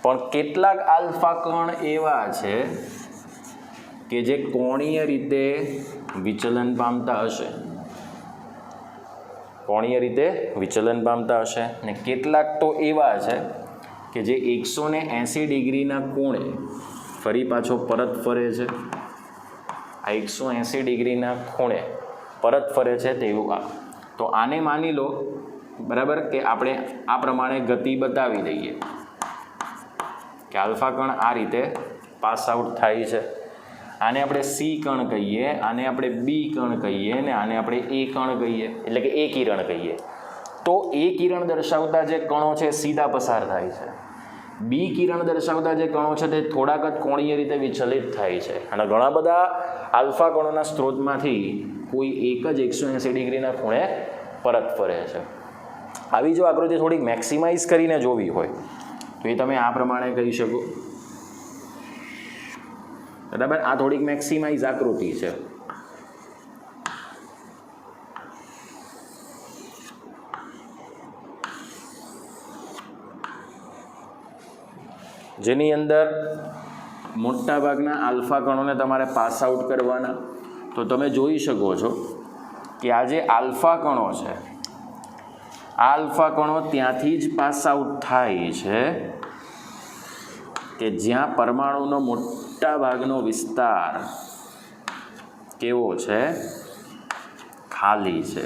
પણ કેટલાક આલ્ફા કણ એવા છે કે જે કોણીય રીતે વિચલન પામતા હશે, કોણીય રીતે વિચલન પામતા હશે, ને કેટલાક તો એવા છે કે જે 180 ડિગ્રીના ખૂણે ફરી પાછો પરત ફરે છે. આ 180 ડિગ્રીના ખૂણે પરત ફરે છે તેવું. તો આને માની લો, બરાબર, કે આપણે આ પ્રમાણે ગતિ બતાવી દઈએ કે આલ્ફા કણ આ રીતે પાસ આઉટ થાય છે. આને આપણે સી કણ કહીએ, આને આપણે બી કણ કહીએ, ને આને આપણે એ કણ કહીએ, એટલે કે એ કિરણ કહીએ. તો એ કિરણ દર્શાવતા જે કણો છે સીધા પસાર થાય છે. બી કિરણ દર્શાવતા જે કણો છે તે થોડાક જ કોણીય રીતે વિચલિત થાય છે. અને ઘણા બધા આલ્ફા કણોના સ્ત્રોતમાંથી કોઈ એક જ 180 ડિગ્રીના ખૂણે પરત ફરે છે. આવી જો આકૃતિ થોડીક મેક્સિમાઇઝ કરીને જોવી હોય તો એ તમે આ પ્રમાણે કહી શકો, બરાબર. આ થોડીક મેક્સિમાઇઝ આકૃતિ છે. જેની અંદર મોટા ભાગના આલ્ફા કણોને તમારે પાસ આઉટ કરવાના. તો તમે જોઈ શકો છો કે આ જે આલ્ફા કણો છે, આ આલ્ફા કણો ત્યાંથી જ પાસ આઉટ થાય છે કે જ્યાં પરમાણુનો મોટા ભાગનો વિસ્તાર કેવો છે, ખાલી છે.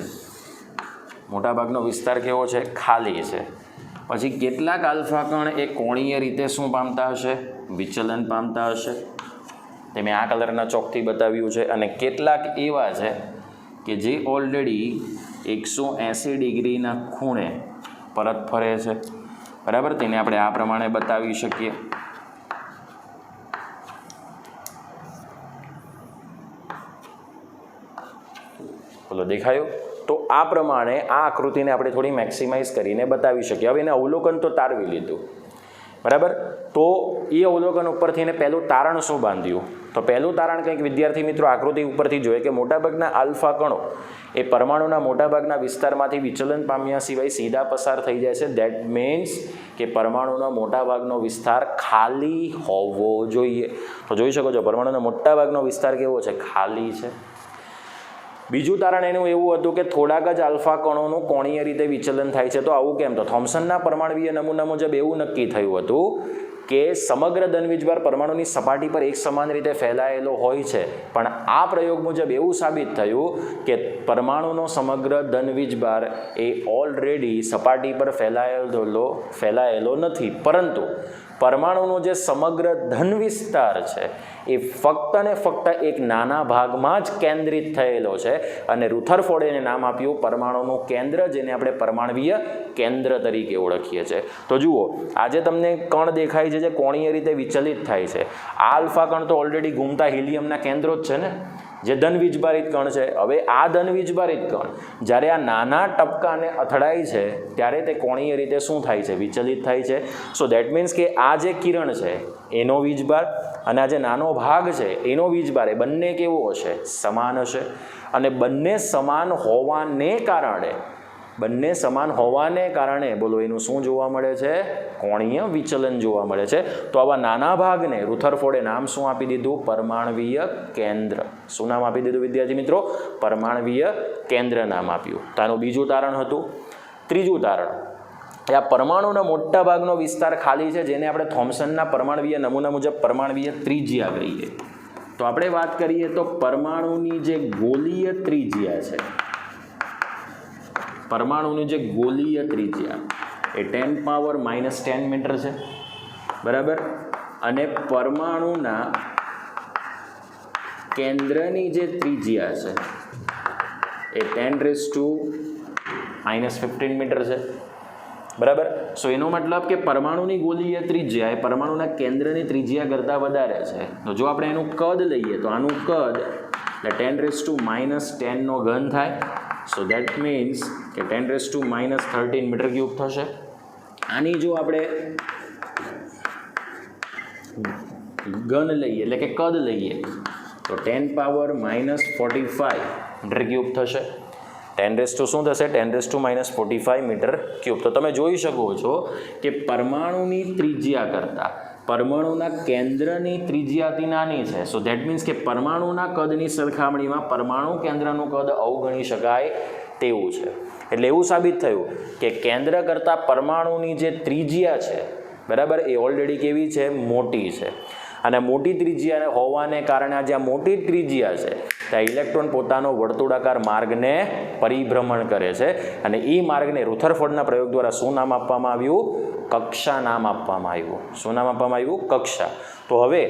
મોટા ભાગનો વિસ્તાર કેવો છે, ખાલી છે. પછી કેટલાક આલ્ફા કણ એ કોણીય રીતે શું પામતા હશે, વિચલન પામતા હશે. તે મેં આ કલરના ચોકથી બતાવ્યું છે. અને કેટલાક એવા છે કે જે ઓલરેડી 180 ડિગ્રીના ખૂણે પરત ફરે છે, બરાબર. તેને આપણે આ પ્રમાણે બતાવી શકીએ. બોલો, દેખાયું? તો આ પ્રમાણે આ આકૃતિને આપણે થોડી મેક્સિમાઇઝ કરીને બતાવી શકીએ. હવે એને અવલોકન તો તારવી લીધું, બરાબર. તો એ અવલોકન ઉપરથી એને પહેલું તારણ શું બાંધ્યું? તો પહેલું તારણ કંઈક વિદ્યાર્થી મિત્રો આકૃતિ ઉપરથી જોઈએ કે મોટાભાગના આલ્ફા કણો એ પરમાણુના મોટાભાગના વિસ્તારમાંથી વિચલન પામ્યા સિવાય સીધા પસાર થઈ જાય છે. દેટ મીન્સ કે પરમાણુનો મોટાભાગનો વિસ્તાર ખાલી હોવો જોઈએ. તો જોઈ શકો છો પરમાણુનો મોટાભાગનો વિસ્તાર કેવો છે, ખાલી છે. બીજું તારણ એનું એવું હતું કે થોડાક જ આલ્ફા કણોનું કોણીય રીતે વિચલન થાય છે. તો આવું કેમ? તો થોમ્સનના પરમાણવીય નમૂના મુજબ એવું નક્કી થયું હતું કે સમગ્ર ધનવીજભાર પરમાણુની સપાટી પર એક સમાન રીતે ફેલાયેલો હોય છે. પણ આ પ્રયોગ મુજબ એવું સાબિત થયું કે પરમાણુનો સમગ્ર ધનવીજભાર એ ઓલરેડી સપાટી પર ફેલાયેલો નથી, પરંતુ પરમાણુનો જે સમગ્ર ધન વિસ્તાર છે એ ફક્ત ને ફક્ત એક નાના ભાગમાં જ કેન્દ્રિત થયેલો છે. અને રુથરફોર્ડે એને નામ આપ્યું પરમાણુનું કેન્દ્ર, જેને આપણે પરમાણવીય કેન્દ્ર તરીકે ઓળખીએ છીએ. તો જુઓ, આજે તમને કણ દેખાય છે જે કોણીય રીતે વિચલિત થાય છે. આ આલ્ફા કણ તો ઓલરેડી ઘૂમતા હિલિયમના કેન્દ્રો જ છે ને, જે ધનવીજભારિત કણ છે. હવે આ ધનવીજભારિત કણ જ્યારે આ નાના ટપકાને અથડાય છે ત્યારે તે કોણીય રીતે શું થાય છે, વિચલિત થાય છે. સો દેટ મીન્સ કે આ જે કિરણ છે એનો વીજભાર અને આ જે નાનો ભાગ છે એનો વીજભાર એ બંને કેવો હશે, સમાન હશે. અને બંને સમાન હોવાને કારણે બોલો એનું શું જોવા મળે છે, કોણીય વિચલન જોવા મળે છે. તો આવા નાના ભાગને રુથરફોર્ડે નામ શું આપી દીધું, પરમાણવીય કેન્દ્ર. શું નામ આપી દીધું વિદ્યાર્થી મિત્રો? પરમાણવીય કેન્દ્ર નામ આપ્યું. તો આનું બીજું તારણ હતું. ત્રીજું તારણ, આ પરમાણુનો મોટા ભાગનો વિસ્તાર ખાલી છે, જેને આપણે થોમ્સનના પરમાણવીય નમૂના મુજબ પરમાણવીય ત્રિજ્યા કહીએ. તો આપણે વાત કરીએ તો પરમાણુની જે ગોલીય ત્રિજ્યા છે, પરમાણુની જે ગોલીય ત્રિજ્યા એ 10⁻⁻10 મીટર છે, બરાબર. અને પરમાણુના કેન્દ્રની જે ત્રિજ્યા છે એ 10⁻⁻15 મીટર છે. બરાબર. સો એનો મતલબ કે પરમાણુની ગોલીય ત્રિજ્યા એ પરમાણુના કેન્દ્રની ત્રિજ્યા કરતાં વધારે છે. તો જો આપણે એનું કદ લઈએ તો આનું કદ એટલે 10⁻⁻10નો ઘન થાય. સો દેટ મીન્સ કે 10⁻⁻13 મીટર ક્યુબ થશે. આની જો આપણે ઘન લઈએ એટલે કે કદ લઈએ તો 10⁻⁻45 મીટર ક્યુબ થશે. 10 શું થશે? 10⁻⁻45 મીટર ક્યુબ. તો તમે જોઈ શકો છો કે પરમાણુની ત્રિજ્યા કરતાં પરમાણુના કેન્દ્રની ત્રિજ્યાથી નાની છે. સો ધેટ મીન્સ કે પરમાણુના કદની સરખામણીમાં પરમાણુ કેન્દ્રનું કદ અવગણી શકાય તેવું છે. એટલે એવું સાબિત થયું કે કેન્દ્ર કરતાં પરમાણુની જે ત્રિજ્યા છે બરાબર એ ઓલરેડી કેવી છે? મોટી છે. અને મોટી ત્રિજ્યા હોવાને કારણે આ જ્યાં મોટી ત્રિજ્યા છે ત્યાં ઇલેક્ટ્રોન પોતાનો વર્તુળાકાર માર્ગને પરિભ્રમણ કરે છે. અને એ માર્ગને રુથરફોર્ડના પ્રયોગ દ્વારા શું નામ આપવામાં આવ્યું? કક્ષા નામ આપવામાં આવ્યું. શું નામ આપવામાં આવ્યું? કક્ષા. તો હવે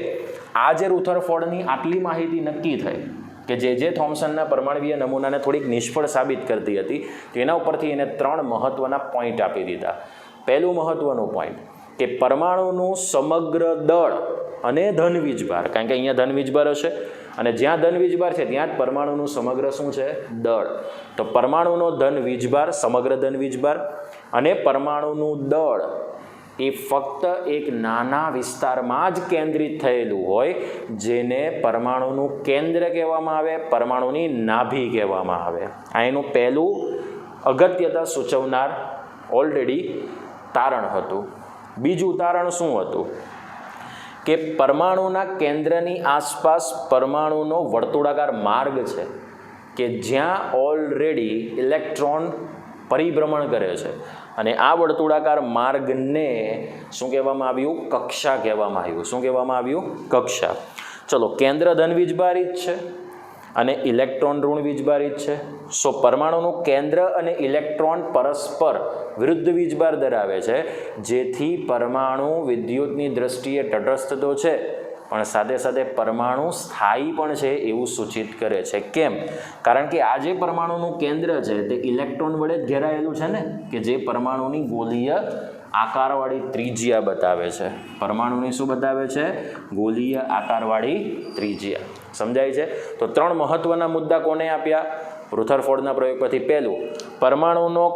આ જે રુથરફોર્ડની આટલી માહિતી નક્કી થઈ કે જે થોમ્સનના પરમાણવીય નમૂનાને થોડીક નિષ્ફળ સાબિત કરતી હતી, તો એના ઉપરથી એને 3 મહત્ત્વના પોઈન્ટ આપી દીધા. પહેલું મહત્ત્વનું પોઈન્ટ કે પરમાણુનું સમગ્ર દળ અને ધન વીજભાર, કારણ કે અહીંયા ધન વીજભાર હશે અને જ્યાં ધન વીજભાર છે ત્યાં જ પરમાણુનું સમગ્ર શું છે? દળ. તો પરમાણુનો ધન વીજભાર, સમગ્ર ધન વીજભાર અને પરમાણુનું દળ એ ફક્ત એક નાના વિસ્તારમાં જ કેન્દ્રિત થયેલું હોય, જેને પરમાણુનું કેન્દ્ર કહેવામાં આવે, પરમાણુની નાભી કહેવામાં આવે. આ એનું પહેલું અગત્યતા સૂચવનાર ઓલરેડી તારણ હતું. બીજું તારણ શું હતું? કે પરમાણુના કેન્દ્રની આસપાસ પરમાણુનો વર્તુળાકાર માર્ગ છે કે જ્યાં ઓલરેડી ઇલેક્ટ્રોન પરિભ્રમણ કરે છે. અને આ વર્તુળાકાર માર્ગને શું કહેવામાં આવ્યું? કક્ષા કહેવામાં આવ્યું. શું કહેવામાં આવ્યું? કક્ષા. ચલો, કેન્દ્ર ધન વીજભારિત છે અને ઇલેક્ટ્રોન ઋણ વીજભારિત છે. સો પરમાણુનું કેન્દ્ર અને ઇલેક્ટ્રોન પરસ્પર વિરુદ્ધ વીજભાર ધરાવે છે, જેથી પરમાણુ વિદ્યુતની દ્રષ્ટિએ તટસ્થ તો છે પણ સાથે સાથે પરમાણુ સ્થાયી પણ છે એવું સૂચિત કરે છે. કેમ? કારણ કે આ જે પરમાણુનું કેન્દ્ર છે તે ઇલેક્ટ્રોન વડે જ ઘેરાયેલું છે ને, કે જે પરમાણુની ગોલીય આકારવાળી ત્રિજ્યા બતાવે છે. પરમાણુની શું બતાવે છે? ગોલીય આકારવાળી ત્રિજ્યા. સમજાય છે? તો 3 મહત્વના મુદ્દા કોને આપ્યા રુથરફોર્ડના પ્રયોગ પરથી? પહેલું, પરમાણુનો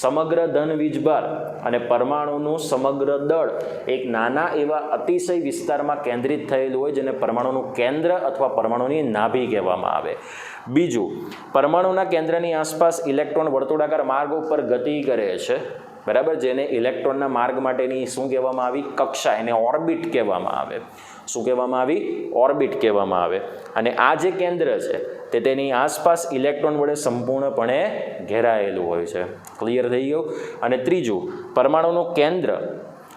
સમગ્ર ધન વીજભાર અને પરમાણુનું સમગ્ર દળ એક નાના એવા અતિશય વિસ્તારમાં કેન્દ્રિત થયેલું હોય, જેને પરમાણુનું કેન્દ્ર અથવા પરમાણુની નાભી કહેવામાં આવે. બીજું, પરમાણુના કેન્દ્રની આસપાસ ઇલેક્ટ્રોન વર્તુળાકાર માર્ગ ઉપર ગતિ કરે છે બરાબર, જેને ઇલેક્ટ્રોનના માર્ગ માટેની શું કહેવામાં આવી? કક્ષા. એને ઓર્બિટ કહેવામાં આવે. શું કહેવામાં આવી? ઓર્બિટ કહેવામાં આવે. અને આ જે કેન્દ્ર છે તે તેની આસપાસ ઇલેક્ટ્રોન વડે સંપૂર્ણપણે ઘેરાયેલું હોય છે. ક્લિયર થઈ ગયું? અને ત્રીજું, પરમાણુનું કેન્દ્ર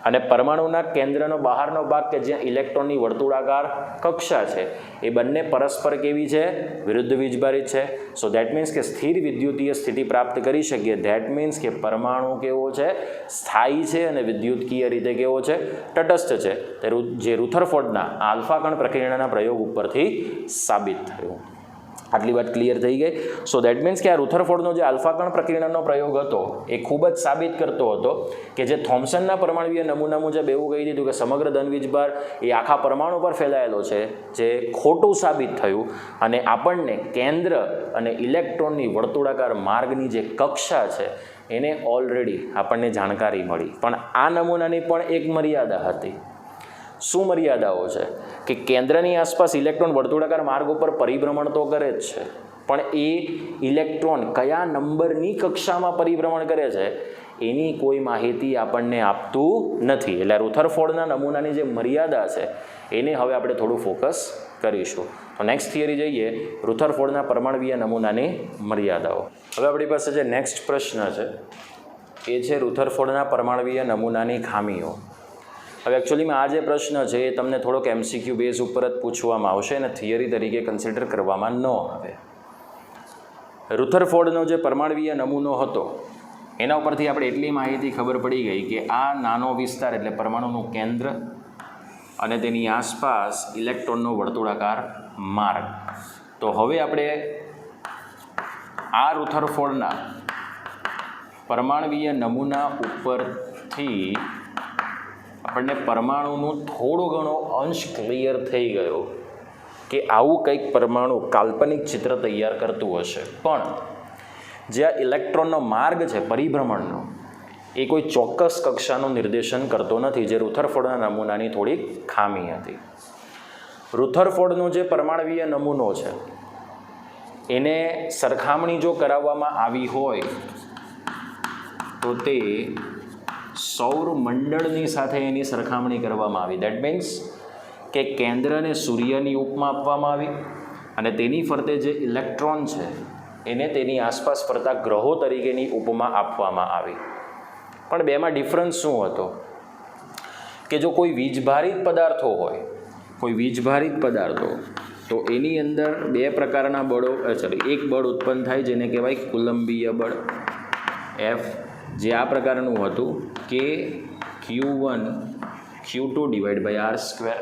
અને પરમાણુના કેન્દ્રનો બહારનો ભાગ કે જ્યાં ઇલેક્ટ્રોનની વર્તુળાકાર કક્ષા છે એ બંને પરસ્પર કેવી છે? વિરુદ્ધ વીજભારિત છે. સો ધેટ મીન્સ કે સ્થિર વિદ્યુતીય સ્થિતિ પ્રાપ્ત કરી શકીએ. ધેટ મીન્સ કે પરમાણુ કેવો છે? સ્થાયી છે અને વિદ્યુતકીય રીતે કેવો છે? તટસ્થ છે. તે જે રુથરફોર્ડના આલ્ફા કણ પ્રક્રિયાના પ્રયોગ ઉપરથી સાબિત થયું. આટલી વાત ક્લિયર થઈ ગઈ. સો દેટ મીન્સ કે આ રુથરફોર્ડનો જે આલ્ફા કણ પ્રક્રિયાનો પ્રયોગ હતો એ ખૂબ જ સાબિત કરતો હતો કે જે થોમ્સનના પરમાણવીય નમૂના મુજબ એવું કહી દીધું કે સમગ્ર ધન વીજભાર એ આખા પરમાણુ પર ફેલાયેલો છે, જે ખોટું સાબિત થયું. અને આપણને કેન્દ્ર અને ઇલેક્ટ્રોનની વર્તુળાકાર માર્ગની જે કક્ષા છે એને ઓલરેડી આપણને જાણકારી મળી. પણ આ નમૂનાની પણ એક મર્યાદા હતી. શું મર્યાદાઓ છે? કે કેન્દ્રની આસપાસ ઇલેક્ટ્રોન વર્તુળાકાર માર્ગ ઉપર પરિભ્રમણ તો કરે જ છે, પણ એ ઇલેક્ટ્રોન કયા નંબરની કક્ષામાં પરિભ્રમણ કરે છે એની કોઈ માહિતી આપણને આપતું નથી. એટલે રુથરફોર્ડના નમૂનાની જે મર્યાદા છે એને હવે આપણે થોડું ફોકસ કરીશું. તો નેક્સ્ટ થિયરી જોઈએ, રુથરફોર્ડના પરમાણવીય નમૂનાની મર્યાદાઓ. હવે આપણી પાસે જે નેક્સ્ટ પ્રશ્ન છે એ છે રુથરફોર્ડના પરમાણવીય નમૂનાની ખામીઓ. હવે એકચ્યુઅલીમાં આ જે પ્રશ્ન છે એ તમને થોડોક MCQ બેઝ ઉપર જ પૂછવામાં આવશે અને થિયરી તરીકે કન્સિડર કરવામાં ન આવે. રુથરફોર્ડનો જે પરમાણવીય નમૂનો હતો એના ઉપરથી આપણે એટલી માહિતી ખબર પડી ગઈ કે આ નાનો વિસ્તાર એટલે પરમાણુનું કેન્દ્ર અને તેની આસપાસ ઇલેક્ટ્રોનનો વર્તુળાકાર માર્ગ. તો હવે આપણે આ રુથરફોર્ડના પરમાણવીય નમૂના ઉપરથી આપણને પરમાણુનું થોડો ઘણો અંશ ક્લિયર થઈ ગયો કે આવું કંઈક પરમાણુ કાલ્પનિક ચિત્ર તૈયાર કરતું હશે, પણ જે આ ઇલેક્ટ્રોનનો માર્ગ છે પરિભ્રમણનો એ કોઈ ચોક્કસ કક્ષાનું નિર્દેશન કરતો નથી, જે રુથરફોર્ડના નમૂનાની થોડીક ખામી હતી. રુથરફોર્ડનો જે પરમાણવીય નમૂનો છે એને સરખામણી જો કરાવવામાં આવી હોય તો તે સૌરમંડળની સાથે એની સરખામણી કરવામાં આવી. દેટ મીન્સ કે કેન્દ્રને સૂર્યની ઉપમા આપવામાં આવી અને તેની ફરતે જે ઇલેક્ટ્રોન છે એને તેની આસપાસ ફરતા ગ્રહો તરીકેની ઉપમા આપવામાં આવી. પણ બેમાં ડિફરન્સ શું હતો કે જો કોઈ વીજભારિત પદાર્થો હોય, કોઈ વીજભારિત પદાર્થો, તો એની અંદર બે પ્રકારના બળો એક બળ ઉત્પન્ન થાય જેને કહેવાય કુલંબીય બળ F, જે આ પ્રકારનું હતું કે Q1 Q2 / R².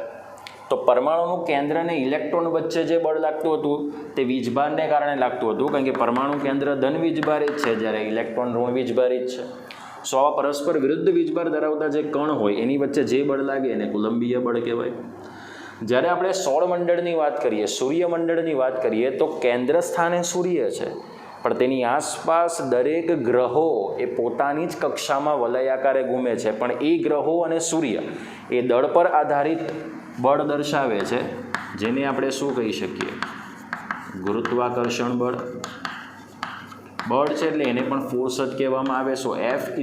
તો પરમાણુનું કેન્દ્ર અને ઇલેક્ટ્રોન વચ્ચે જે બળ લાગતું હતું તે વીજભારને કારણે લાગતું હતું, કારણ કે પરમાણુ કેન્દ્ર ધન વીજભારિત છે જ્યારે ઇલેક્ટ્રોન ઋણ વીજભારિત છે. સો આવા પરસ્પર વિરુદ્ધ વીજભાર ધરાવતા જે કણ હોય એની વચ્ચે જે બળ લાગે એને કુલંબીય બળ કહેવાય. જ્યારે આપણે સૌરમંડળની વાત કરીએ, સૂર્યમંડળની વાત કરીએ તો કેન્દ્ર સ્થાને સૂર્ય છે, પણ તેની આસપાસ દરેક ગ્રહો એ પોતાની જ કક્ષામાં વલયાકારે ઘૂમે છે, પણ એ ગ્રહો અને સૂર્ય એ દળ પર આધારિત બળ દર્શાવે છે, જેને આપણે શું કહી શકીએ? ગુરુત્વાકર્ષણ બળ. બળ છે એટલે એને પણ ફોર્સ જ કહેવામાં આવે. સો F =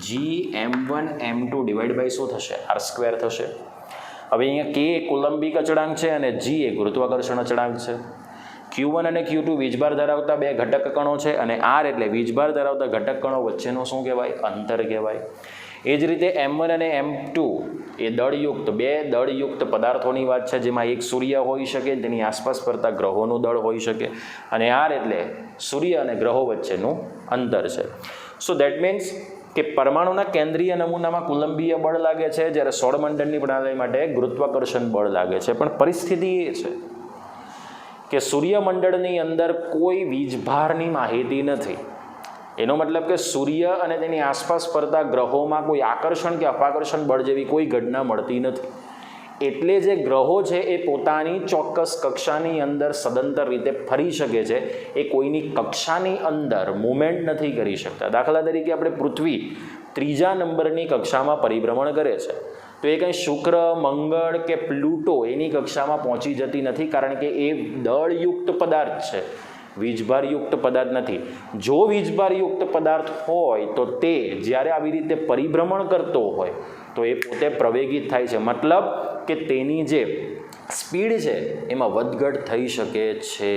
Gm1m2 / શું થશે? R² થશે. હવે અહીંયા K એ કુલંબિક અચળાંક છે અને G એ ગુરુત્વાકર્ષણ અચળાંક છે. Q1 અને Q2 વીજભાર ધરાવતા બે ઘટક કણો છે અને R એટલે વીજભાર ધરાવતા ઘટક કણો વચ્ચેનો શું કહેવાય? અંતર કહેવાય. એ જ રીતે M1 અને M2 એ દળયુક્ત બે દળયુક્ત પદાર્થોની વાત છે, જેમાં એક સૂર્ય હોઈ શકે, તેની આસપાસ ફરતા ગ્રહોનું દળ હોઈ શકે, અને R એટલે સૂર્ય અને ગ્રહો વચ્ચેનું અંતર છે. સો દેટ મીન્સ કે પરમાણુના કેન્દ્રીય નમૂનામાં કુલંબીય બળ લાગે છે, જ્યારે સૌરમંડળની પ્રણાલી માટે ગુરુત્વાકર્ષણ બળ લાગે છે. પણ પરિસ્થિતિ એ છે કે સૂર્યમંડળની અંદર કોઈ વીજભારની માહિતી નથી. એનો મતલબ કે સૂર્ય અને તેની આસપાસ ફરતા ગ્રહોમાં કોઈ આકર્ષણ કે અપાકર્ષણ બળ જેવી કોઈ ઘટના મળતી નથી. એટલે જે ગ્રહો છે એ પોતાની ચોક્કસ કક્ષાની અંદર સદંતર રીતે ફરી શકે છે, એ કોઈની કક્ષાની અંદર મુવમેન્ટ નથી કરી શકતા. દાખલા તરીકે આપણે પૃથ્વી 3જા નંબરની કક્ષામાં પરિભ્રમણ કરે છે, તો એ કંઈ શુક્ર, મંગળ કે પ્લુટો એની કક્ષામાં પહોંચી જતી નથી, કારણ કે એ દળયુક્ત પદાર્થ છે, વીજભારયુક્ત પદાર્થ નથી. જો વીજભારયુક્ત પદાર્થ હોય તો તે જ્યારે આવી રીતે પરિભ્રમણ કરતો હોય તો એ પોતે પ્રવેગિત થાય છે, મતલબ કે તેની જે સ્પીડ છે એમાં વધઘટ થઈ શકે છે.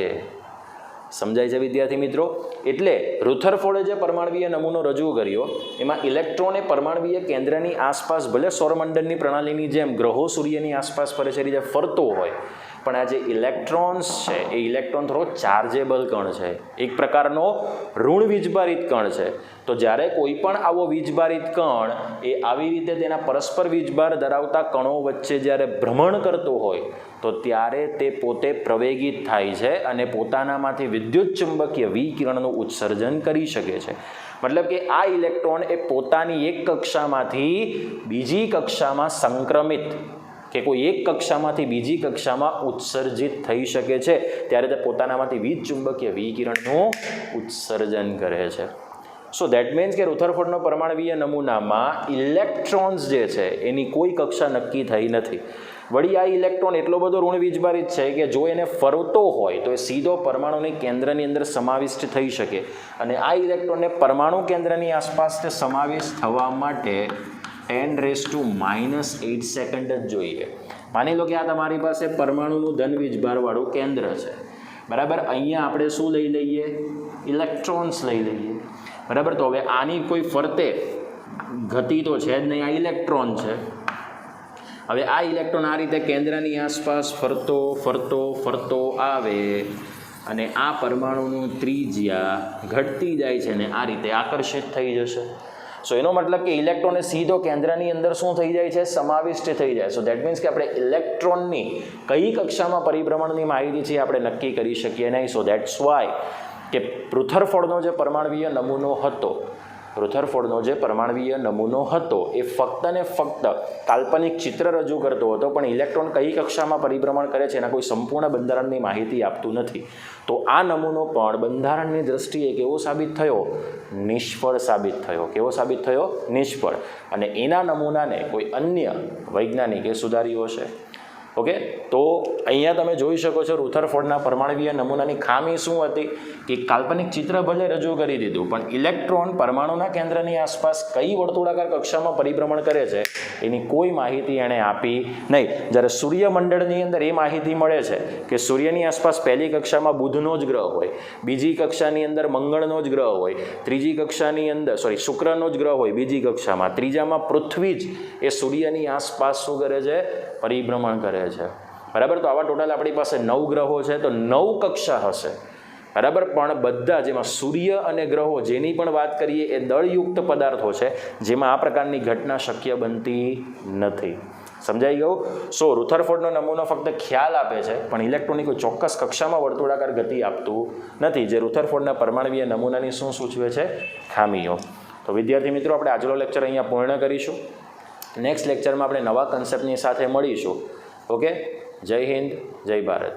સમજાય છે વિદ્યાર્થી મિત્રો? એટલે રુથરફોર્ડે જે પરમાણવીય નમૂનો રજૂ કર્યો એમાં ઇલેક્ટ્રોને પરમાણવીય કેન્દ્રની આસપાસ ભલે સૌરમંડળની પ્રણાલીની જેમ ગ્રહો સૂર્યની આસપાસ ફરે છે રીતે ફરતો હોય, પણ આ જે ઇલેક્ટ્રોન્સ છે એ ઇલેક્ટ્રોન થોડો ચાર્જેબલ કણ છે, એક પ્રકારનો ઋણ વીજભારિત કણ છે. તો જ્યારે કોઈ પણ આવો વીજભારિત કણ એ આવી રીતે તેના પરસ્પર વીજભાર ધરાવતા કણો વચ્ચે જ્યારે ભ્રમણ કરતો હોય તો ત્યારે તે પોતે પ્રવેગિત થાય છે અને પોતાનામાંથી વિદ્યુત ચુંબકીય વિકિરણનું ઉત્સર્જન કરી શકે છે. મતલબ કે આ ઇલેક્ટ્રોન એ પોતાની એક કક્ષામાંથી બીજી કક્ષામાં સંક્રમિત કે કોઈ એક કક્ષામાંથી બીજી કક્ષામાં ઉત્સર્જિત થઈ શકે છે, ત્યારે તે પોતાનામાંથી વીજ ચુંબકીય વિકિરણનું ઉત્સર્જન કરે છે. સો દેટ મીન્સ કે રુથરફોર્ડનો પરમાણવીય નમૂનામાં ઇલેક્ટ્રોન્સ જે છે એની કોઈ કક્ષા નક્કી થઈ નથી. વળી આ ઇલેક્ટ્રોન એટલો બધો ઋણ વીજભારિત છે કે જો એને ફરતો હોય તો એ સીધો પરમાણુની કેન્દ્રની અંદર સમાવિષ્ટ થઈ શકે, અને આ ઇલેક્ટ્રોનને પરમાણુ કેન્દ્રની આસપાસ તે સમાવિષ્ટ થવા માટે 10⁻⁻8 સેકન્ડ જ જોઈએ. માની લો કે આ તમારી પાસે પરમાણુનું ધન વીજભારવાળું કેન્દ્ર છે, બરાબર. અહીંયા આપણે શું લઈ લઈએ? ઇલેક્ટ્રોન્સ લઈ લઈએ, બરાબર. તો હવે આની કોઈ ફરતે ગતિ તો છે જ નહીં, આ ઇલેક્ટ્રોન છે. હવે આ ઇલેક્ટ્રોન આ રીતે કેન્દ્રની આસપાસ ફરતો ફરતો ફરતો આવે અને આ પરમાણુનું ત્રિજ્યા ઘટતી જાય છે ને આ રીતે આકર્ષિત થઈ જશે. સો એનો મતલબ કે ઇલેક્ટ્રોન સીધો કેન્દ્રની અંદર શું થઈ જાય છે? સમાવિષ્ટ થઈ જાય. સો દેટ મીન્સ કે આપણે ઇલેક્ટ્રોનની કઈ કક્ષામાં પરિભ્રમણની માહિતી છે આપણે નક્કી કરી શકીએ નહીં. સો દેટ્સ વાય કે રુથરફોર્ડનો જે પરમાણવીય નમૂનો હતો, રુથરફોર્ડનો જે પરમાણવીય નમૂનો હતો એ ફક્ત ને ફક્ત કાલ્પનિક ચિત્ર રજૂ કરતો હતો, પણ ઇલેક્ટ્રોન કઈ કક્ષામાં પરિભ્રમણ કરે છે એના કોઈ સંપૂર્ણ બંધારણની માહિતી આપતું નથી. તો આ નમૂનો પણ બંધારણની દ્રષ્ટિએ કેવો સાબિત થયો? નિષ્ફળ સાબિત થયો. કેવો સાબિત થયો? નિષ્ફળ. અને એના નમૂનાને કોઈ અન્ય વૈજ્ઞાનિકે સુધાર્યો છે. ઓકે, તો અહીંયા તમે જોઈ શકો છો રુથરફોર્ડના પરમાણવીય નમૂનાની ખામી શું હતી કે કાલ્પનિક ચિત્ર ભલે રજૂ કરી દીધું, પણ ઇલેક્ટ્રોન પરમાણુના કેન્દ્રની આસપાસ કઈ વર્તુળાકાર કક્ષામાં પરિભ્રમણ કરે છે એની કોઈ માહિતી એણે આપી નહીં. જ્યારે સૂર્યમંડળની અંદર એ માહિતી મળે છે કે સૂર્યની આસપાસ પહેલી કક્ષામાં બુધનો જ ગ્રહ હોય, બીજી કક્ષાની અંદર મંગળનો જ ગ્રહ હોય, ત્રીજી કક્ષાની અંદર શુક્રનો જ ગ્રહ હોય બીજી કક્ષામાં, ત્રીજામાં પૃથ્વી જ એ સૂર્યની આસપાસ શું કરે છે? પરિભ્રમણ કરે છે. બરાબર, તો આવા ટોટલ આપણી પાસે 9 ગ્રહો છે, તો 9 કક્ષા હશે. બરાબર, પણ બધા જેમાં સૂર્ય અને ગ્રહો જેની પણ વાત કરીએ એ દળયુક્ત પદાર્થો છે, જેમાં આ પ્રકારની ઘટના શક્ય બનતી નથી. સમજાઈ ગયું? રુથરફોર્ડનો નમૂનો ફક્ત ખ્યાલ આપે છે, પણ ઇલેક્ટ્રોનની કોઈ ચોક્કસ કક્ષામાં વર્તુળાકાર ગતિ આપતું નથી, જે રુથરફોર્ડના પરમાણવીય નમૂનાની શું સૂચવે છે? ખામીઓ. તો વિદ્યાર્થી મિત્રો, આપણે આજનો લેક્ચર અહીંયા પૂર્ણ કરીશું. નેક્સ્ટ લેક્ચરમાં આપણે નવા કન્સેપ્ટની સાથે મળીશું. ઓકે, જય હિન્દ, જય ભારત.